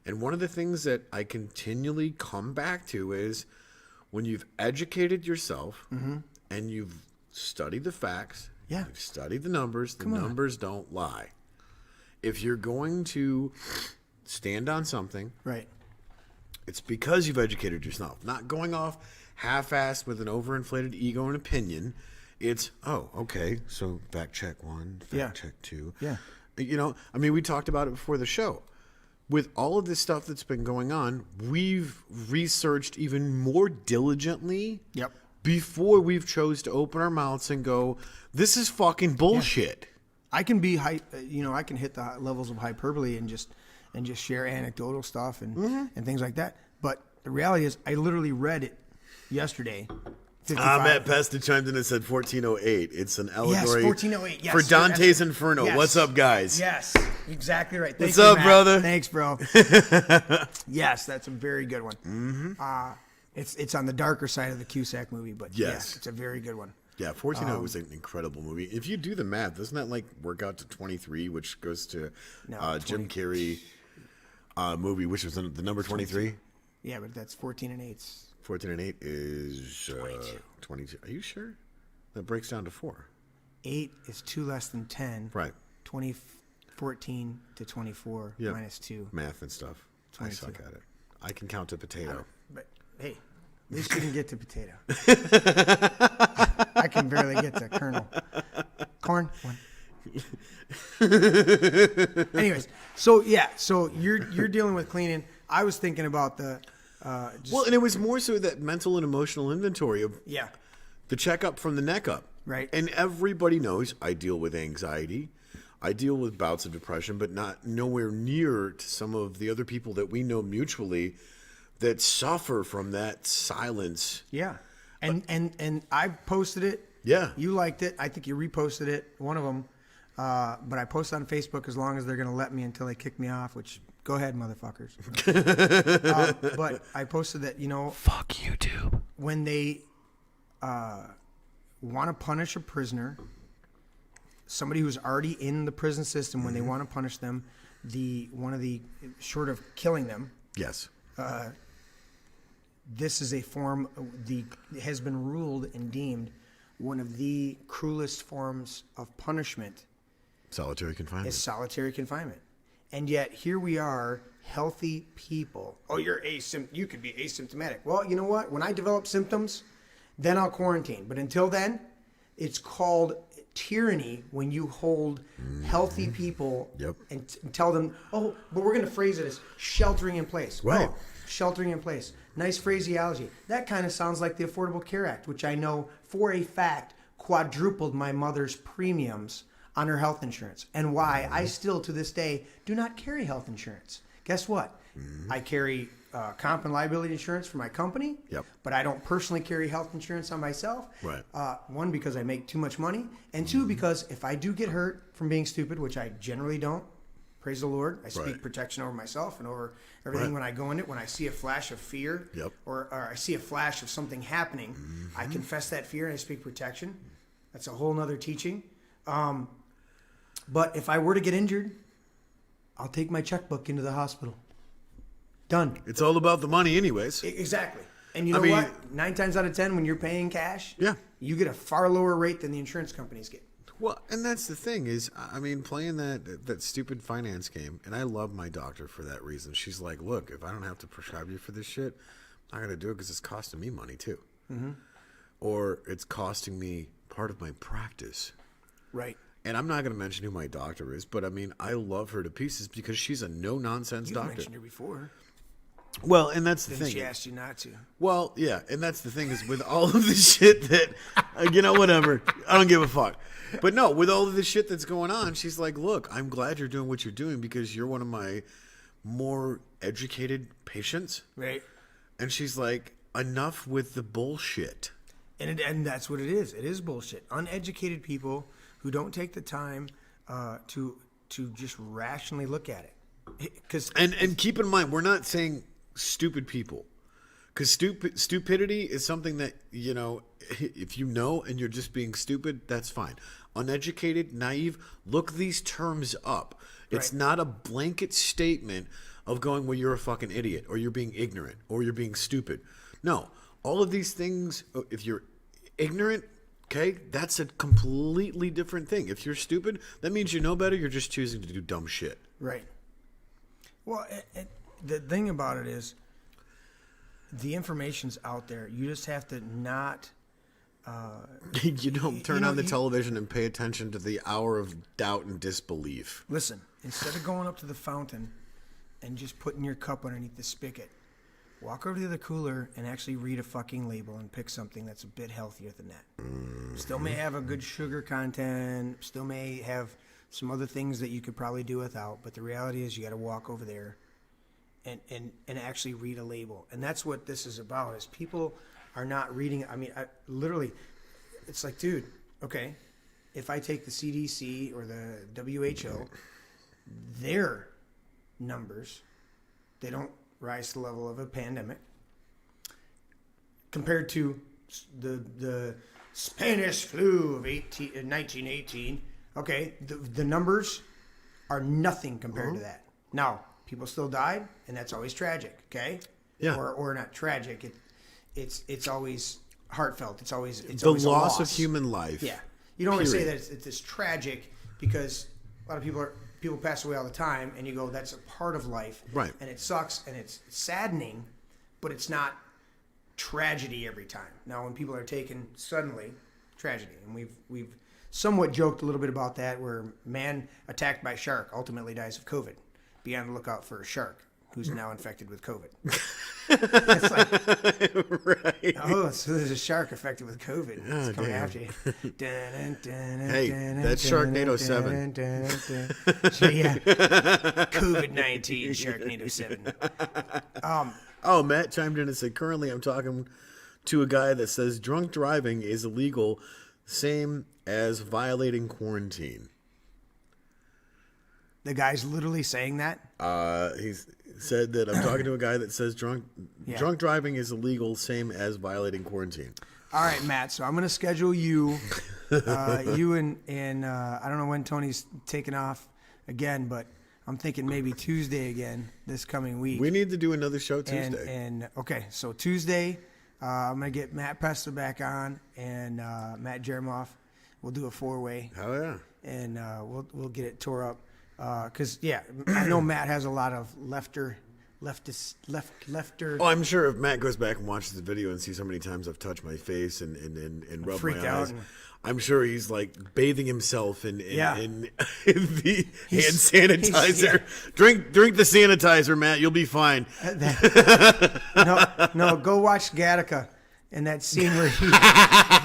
And one of the things that I continually come back to is when you've educated yourself and you've studied the facts, you've studied the numbers numbers don't lie. If you're going to stand on something, right, it's because you've educated yourself, not going off half-assed with an overinflated ego and opinion. It's, oh, okay, so fact check 1, fact check 2. Yeah. We talked about it before the show. With all of this stuff that's been going on, we've researched even more diligently before we've chose to open our mouths and go, this is fucking bullshit. Yeah. I can be I can hit the levels of hyperbole and just share anecdotal stuff and things like that. But the reality is, I literally read it yesterday. Matt Pesta chimed in and said 1408. It's an allegory 1408, yes, for Dante's Inferno. Yes. What's up, guys? Yes, exactly right. What's up, brother? Thanks, bro. Yes, that's a very good one. Mm-hmm. It's on the darker side of the Cusack movie, but yes, it's a very good one. Yeah, 1408 was an incredible movie. If you do the math, doesn't that work out to 23, which goes to Jim Carrey movie, which was the number 23? Yeah, but that's 14 and 8. 14 and 8 is 22. Are you sure? That breaks down to 4. 8 is 2 less than 10. Right. 14 to 24 minus 2. Math and stuff. 22. I suck at it. I can count a potato. But hey, at least you can get to potato. I can barely get to kernel. Corn. 1. Anyways, so you're dealing with cleaning. I was thinking about the and it was more so that mental and emotional inventory of the checkup from the neck up. Right. And everybody knows I deal with anxiety. I deal with bouts of depression, but nowhere near to some of the other people that we know mutually that suffer from that silence. Yeah. And I posted it. Yeah. You liked it. I think you reposted it, one of them. But I posted on Facebook as long as they're going to let me until they kick me off, which, go ahead, motherfuckers. But I posted that, fuck YouTube. When they want to punish a prisoner, somebody who's already in the prison system, when they want to punish them, one of the short of killing them. Yes. This is a form has been ruled and deemed one of the cruelest forms of punishment. Solitary confinement. Is solitary confinement. And yet here we are, healthy people. Oh, you could be asymptomatic. Well, you know what? When I develop symptoms, then I'll quarantine. But until then, it's called tyranny when you hold healthy people and tell them, oh, but we're going to phrase it as sheltering in place. Right. Oh, sheltering in place. Nice phraseology. That kind of sounds like the Affordable Care Act, which I know for a fact quadrupled my mother's premiums on her health insurance, and why I still to this day do not carry health insurance. Guess what? I carry comp and liability insurance for my company, but I don't personally carry health insurance on myself. Right. One, because I make too much money, and two, because if I do get hurt from being stupid, which I generally don't, praise the Lord, I speak protection over myself and over everything when I go in it. When I see a flash of fear or I see a flash of something happening, I confess that fear and I speak protection. That's a whole nother teaching. But if I were to get injured, I'll take my checkbook into the hospital. Done. It's all about the money anyways. Exactly. And you know I mean- what? 9 times out of 10, when you're paying cash, Yeah. you get a far lower rate than the insurance companies get. Well, and that's the thing is, I mean, playing that stupid finance game, and I love my doctor for that reason. She's like, look, if I don't have to prescribe you for this shit, I'm going to do it because it's costing me money too. Mm-hmm. Or it's costing me part of my practice. Right. And I'm not going to mention who my doctor is, but I mean, I love her to pieces because she's a no-nonsense You've doctor. mentioned her before. Well, and that's the Then thing. she asked you not to. Well, yeah, and that's the thing is with all of the shit that, whatever, I don't give a fuck. But no, with all of the shit that's going on, she's like, look, I'm glad you're doing what you're doing because you're one of my more educated patients. Right. And she's like, enough with the bullshit. And that's what it is. It is bullshit. Uneducated people who don't take the time to just rationally look at it. And keep in mind, we're not saying stupid people. Because stupidity is something that, if you know and you're just being stupid, that's fine. Uneducated, naive, look these terms up. It's Right. not a blanket statement of going, well, you're a fucking idiot, or you're being ignorant, or you're being stupid. No, all of these things, if you're ignorant, okay, that's a completely different thing. If you're stupid, that means you know better, you're just choosing to do dumb shit. Right. Well, the thing about it is, the information's out there. You just have to not. You don't turn on the television and pay attention to the hour of doubt and disbelief. Listen, instead of going up to the fountain and just putting your cup underneath the spigot, walk over to the cooler and actually read a fucking label and pick something that's a bit healthier than that. Still may have a good sugar content, still may have some other things that you could probably do without, but the reality is you got to walk over there and actually read a label. And that's what this is about, is people are not reading. I mean, literally, it's like, dude, okay, if I take the CDC or the WHO, their numbers, they don't rise to the level of a pandemic compared to the Spanish flu of 1918. Okay, the numbers are nothing compared to that. Now, people still died, and that's always tragic. Okay, Yeah. or not tragic. It's always heartfelt. It's always The always a loss of human life. Yeah, you don't always say Period. that it's tragic because a lot of people pass away all the time, and you go, that's a part of life, Right. And it sucks and it's saddening, but it's not tragedy every time. Now, when people are taken suddenly, tragedy, and we've somewhat joked a little bit about that, where man attacked by shark ultimately dies of COVID. Be on the lookout for a shark who's now infected with COVID. It's like, Right. oh, so there's a shark affected with COVID. It's coming damn. after you. Hey, that's Sharknado 7. Yeah. COVID-19, Sharknado 7. Oh, Matt chimed in and said, currently I'm talking to a guy that says drunk driving is illegal, same as violating quarantine. The guy's literally saying that? He's said that I'm talking to a guy that says drunk driving is illegal, same as violating quarantine. All right, Matt. So I'm going to schedule you, you and I don't know when Tony's taking off again, but I'm thinking maybe Tuesday again this coming week. We need to do another show Tuesday. And okay, so Tuesday, I'm going to get Matt Pesta back on and Matt Jeremoff. We'll do a 4-way. Hell yeah. And we'll get it tore up. Because I know Matt has a lot of lefter. Oh, I'm sure if Matt goes back and watches the video and sees how many times I've touched my face and rubbed freaked my out eyes, and- I'm sure he's like bathing himself in the hand He's- sanitizer. Drink the sanitizer, Matt. You'll be fine. No, go watch Gattaca and that scene where he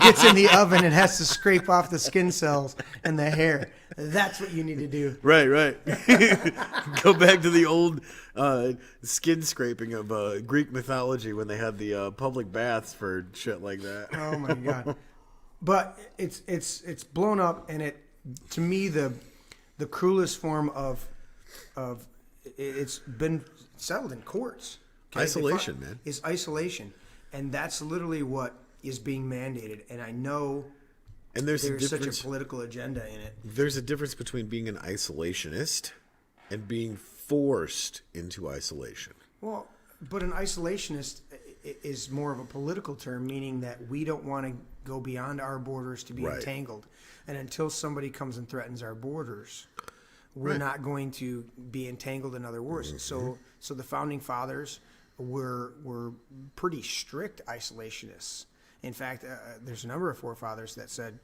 gets in the oven and has to scrape off the skin cells and the hair. That's what you need to do. Right. Go back to the old skin scraping of Greek mythology when they had the public baths for shit like that. Oh my god! But it's blown up, and it, to me, the cruelest form of it's been settled in courts. Okay? Isolation, man. Is isolation, and that's literally what is being mandated. And I know And there's such a political agenda in it. There's a difference between being an isolationist and being forced into isolation. Well, but an isolationist is more of a political term, meaning that we don't want to go beyond our borders to be Right. entangled. And until somebody comes and threatens our borders, we're not going to be entangled in other wars. So the founding fathers were pretty strict isolationists. In fact, there's a number of forefathers that said,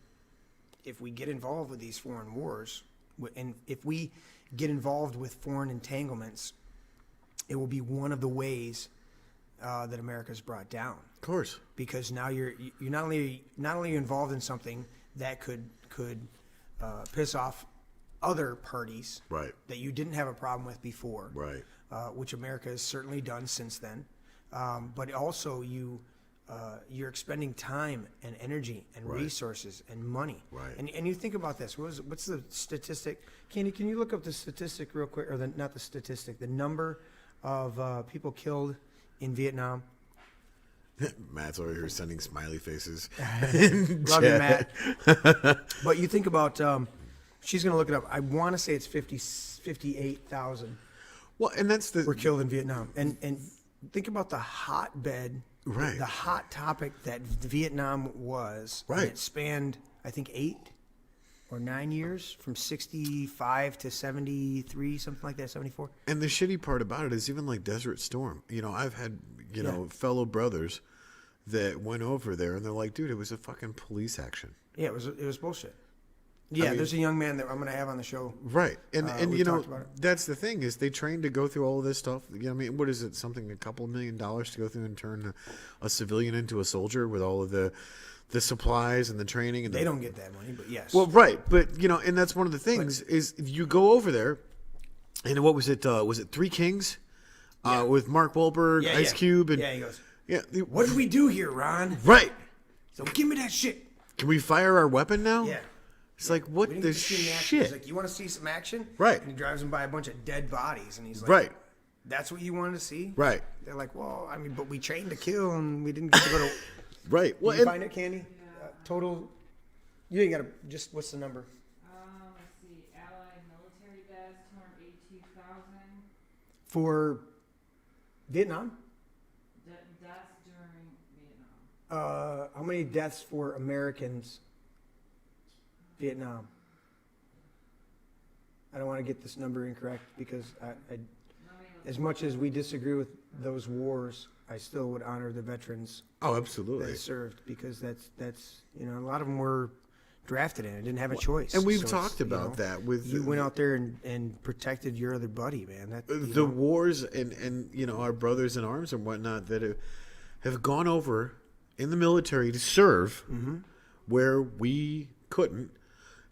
if we get involved with these foreign wars, and if we get involved with foreign entanglements, it will be one of the ways that America's brought down. Of course. Because now you're not only involved in something that could piss off other parties Right. that you didn't have a problem with before, Right. Which America has certainly done since then, but also you're expending time and energy and Right. resources and money. Right. And you think about this. What's the statistic? Candy, can you look up the statistic real quick, or not the statistic, the number of people killed in Vietnam? Matt's over here sending smiley faces. Love you, Matt. But you think about, she's going to look it up. I want to say it's 58,000 Well, and that's were killed in Vietnam. And think about the hotbed, Right. the hot topic that Vietnam was. Right. And it spanned, I think, 8 or 9 years, from 65 to 73, something like that, 74. And the shitty part about it is even like Desert Storm. You know, I've had, fellow brothers that went over there and they're like, dude, it was a fucking police action. Yeah, it was bullshit. Yeah, mean- there's a young man that I'm going to have on the show. Right. And we've talked about it. that's the thing is they trained to go through all of this stuff. You know, I mean, what is it? Something, a couple $1 million to go through and turn a civilian into a soldier with all of the supplies and the training. And They don't get that money, but yes. Well, right. But, and that's one of the things is you go over there and what was it? Was it Three Kings? With Mark Wahlberg, Yeah, Ice yeah. Cube. And, Yeah, he goes, yeah. what did we do here, Ron? Right. So give me that shit. Can we fire our weapon now? Yeah. It's like, what We didn't the get to see any action. He's shit? like, you want to see some action? Right. And he drives him by a bunch of dead bodies, and he's like, Right. That's what you wanted to see? Right. They're like, well, I mean, but we trained to kill, and we didn't get to go to. Right. Well, Did you and- find it, Candy? Total. You ain't got to. Just what's the number? Let's see. Allied military deaths, 282,000. For Vietnam? Deaths during Vietnam. How many deaths for Americans? Vietnam. I don't want to get this number incorrect because as much as we disagree with those wars, I still would honor the veterans Oh, absolutely. that served, because that's a lot of them were drafted in. I didn't have a choice. And we've So it's, talked about that with you went out there and protected your other buddy, man. That the wars and our brothers in arms and whatnot that have gone over in the military to serve where we couldn't,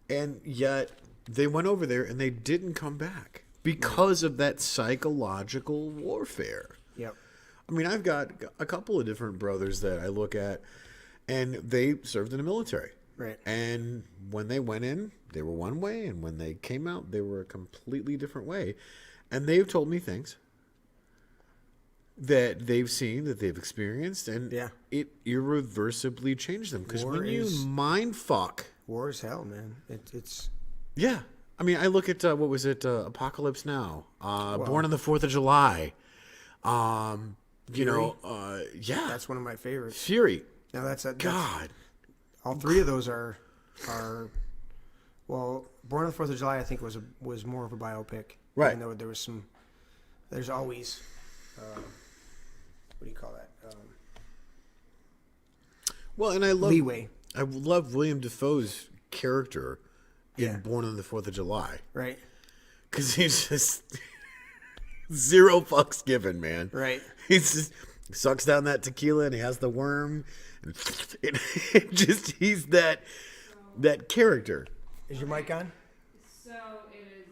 and yet they went over there and they didn't come back because of that psychological warfare. Yep. I mean, I've got a couple of different brothers that I look at, and they served in the military. Right. And when they went in, they were one way, and when they came out, they were a completely different way. And they've told me things that they've seen, that they've experienced, and it irreversibly changed them. Because when you mind fuck, War is hell, man. It's yeah. I mean, I look at what was it? Apocalypse Now, Born on the 4th of July. Fury? Yeah, that's one of my favorites. Fury. Now that's God. All three of those are well, Born on the 4th of July, I think was more of a biopic. Right. Even though there was some, there's always, what do you call that? Well, and I love Leeway. I love William Dafoe's character in Yeah. Born on the 4th of July Right. because he's just zero fucks given, man. Right. He's just sucks down that tequila and he has the worm, and it just he's that character. Is your mic on? So it is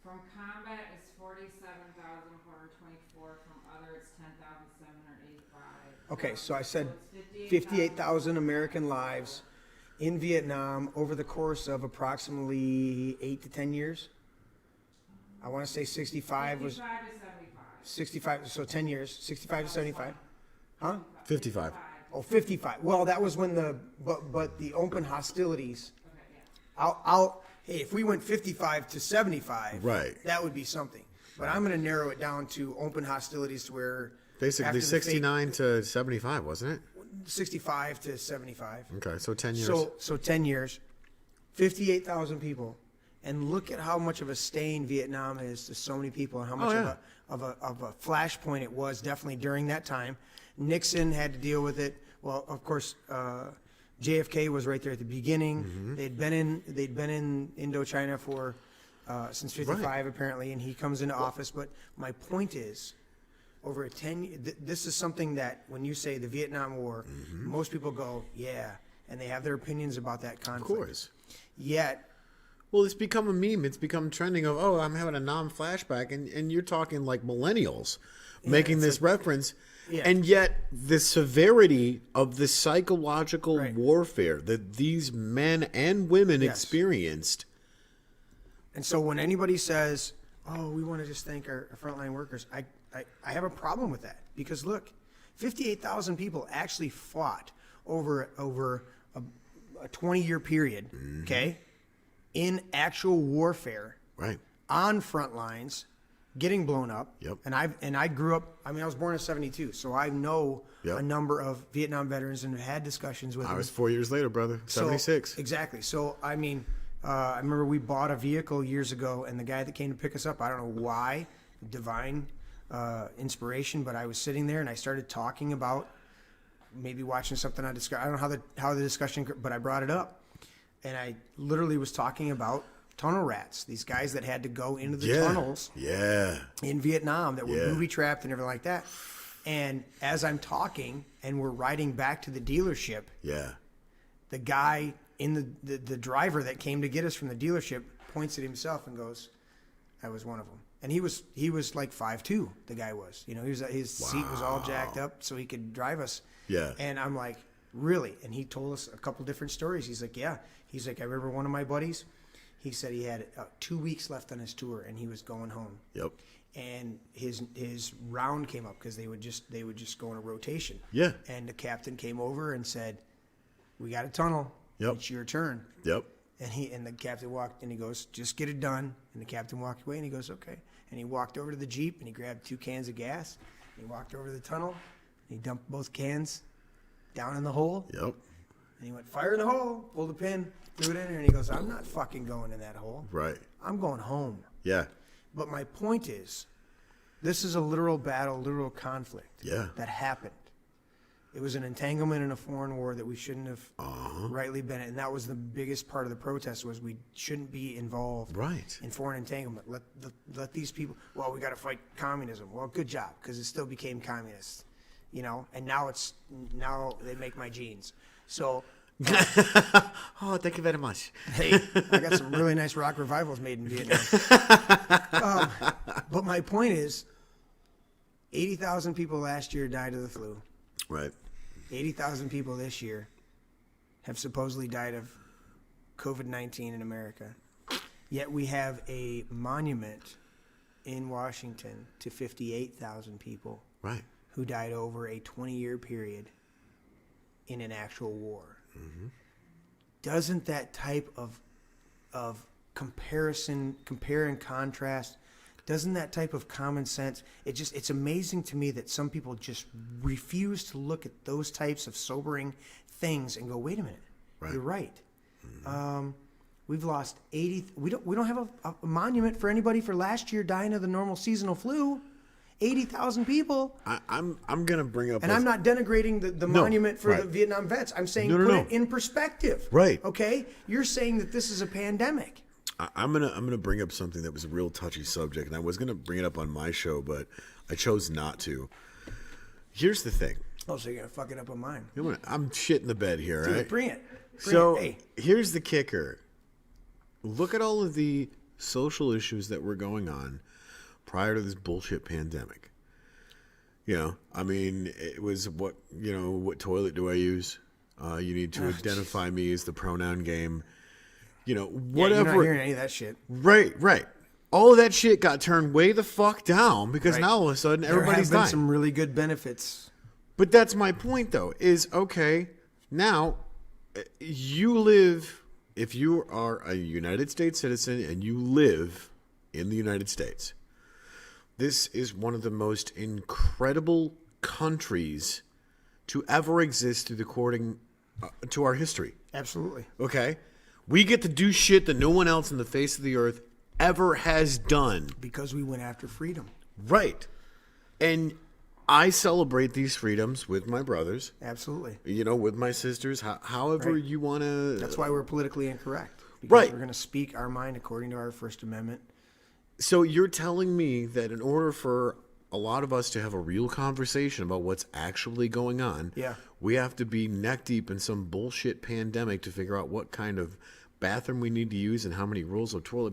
from combat is 47,424. From other it's 10,785. Okay, so I said it's 58,000 American lives in Vietnam over the course of approximately 8 to 10 years. I want to say 65 was 55 to 75. 65, so 10 years, 65 to 75. Huh? 55. Oh, 55. Well, that was when but the open hostilities. Okay, yeah. Hey, if we went 55 to 75, Right. that would be something. But I'm going to narrow it down to open hostilities to where Basically, 69 to 75, wasn't it? 65 to 75. Okay, so 10 years. So 10 years, 58,000 people, and look at how much of a stain Vietnam is to so many people, and how much of a flashpoint it was definitely during that time. Nixon had to deal with it. Well, of course, JFK was right there at the beginning. Mm-hmm. They'd been in Indochina for since '55 apparently, and he comes into office. But my point is, over a 10, this is something that when you say the Vietnam War, most people go, yeah, and they have their opinions about that conflict. Of course. Yet, Well, it's become a meme. It's become trending of, oh, I'm having a non-flashback, and you're talking like millennials making this reference. Yeah. And yet the severity of the psychological Right. warfare that these men and women Yes. experienced. and so when anybody says, oh, we want to just thank our frontline workers, I have a problem with that. Because look, 58,000 people actually fought over a 20-year period, okay, in actual warfare, Right. on front lines, getting blown up. Yep. And I grew up. I mean, I was born in '72, so I know Yep. a number of Vietnam veterans and have had discussions with I them. was 4 years later, brother. 76. So, exactly. So I mean, I remember we bought a vehicle years ago, and the guy that came to pick us up, I don't know why, divine inspiration, but I was sitting there and I started talking about maybe watching something on Discovery. I don't know how the discussion, but I brought it up, and I literally was talking about tunnel rats, these guys that had to go into the tunnels Yeah. in Vietnam that were Yeah. booby trapped and everything like that. And as I'm talking and we're riding back to the dealership, Yeah. the guy in the driver that came to get us from the dealership points at himself and goes, I was one of them. And he was like 5'2", the guy was. You know, his seat was all jacked up so he could drive us. Yeah. And I'm like, really? And he told us a couple different stories. He's like, yeah. He's like, I remember one of my buddies, he said he had 2 weeks left on his tour and he was going home. Yep. And his round came up because they would just go in a rotation. Yeah. And the captain came over and said, we got a tunnel. Yep. It's your turn. Yep. And the captain walked and he goes, just get it done. And the captain walked away and he goes, okay. And he walked over to the Jeep and he grabbed 2 cans of gas. And he walked over to the tunnel and he dumped both cans down in the hole. Yep. And he went, fire in the hole, pulled the pin, threw it in there, and he goes, I'm not fucking going in that hole. Right. I'm going home. Yeah. But my point is, this is a literal battle, literal conflict Yeah. that happened. It was an entanglement in a foreign war that we shouldn't have rightly been in. And that was the biggest part of the protest, was we shouldn't be involved Right. in foreign entanglement. Let these people, well, we got to fight communism. Well, good job, because it still became communist, you know, and now they make my jeans. So, Oh, thank you very much. hey, I got some really nice rock revivals made in Vietnam. But my point is, 80,000 people last year died of the flu. Right. 80,000 people this year have supposedly died of COVID-19 in America. Yet we have a monument in Washington to 58,000 people Right. who died over a 20-year period in an actual war. Mm-hmm. Doesn't that type of compare and contrast, doesn't that type of common sense, it's amazing to me that some people just refuse to look at those types of sobering things and go, wait a minute, Right. you're right. We've lost 80. We don't have a monument for anybody for last year dying of the normal seasonal flu. 80,000 people. I'm gonna bring up. And I'm not denigrating the No, monument for right. the Vietnam vets. I'm saying No, put no. it in perspective. Right. Okay? You're saying that this is a pandemic. I'm gonna bring up something that was a real touchy subject, and I was gonna bring it up on my show, but I chose not to. Here's the thing. Oh, so you're going to fuck it up on mine. I'm shit in the bed here, Dude, right? bring it. Hey. Here's the kicker. Look at all of the social issues that were going on prior to this bullshit pandemic. You know, I mean, it was what toilet do I use? You need to identify me as the pronoun game. You know, Yeah, whatever. you're not hearing any of that shit. Right. All of that shit got turned way the fuck down because Right. now all of a sudden everybody's there have been dying. some really good benefits. But that's my point, though, is, okay, now you live, if you are a United States citizen and you live in the United States, this is one of the most incredible countries to ever exist according to our history. Absolutely. Okay? We get to do shit that no one else on the face of the earth ever has done. Because we went after freedom. Right. And I celebrate these freedoms with my brothers. Absolutely. You know, with my sisters, however Right. you want to. That's why we're politically incorrect. Because Right. we're going to speak our mind according to our First Amendment. So you're telling me that in order for a lot of us to have a real conversation about what's actually going on, Yeah. we have to be neck deep in some bullshit pandemic to figure out what kind of bathroom we need to use and how many rolls of toilet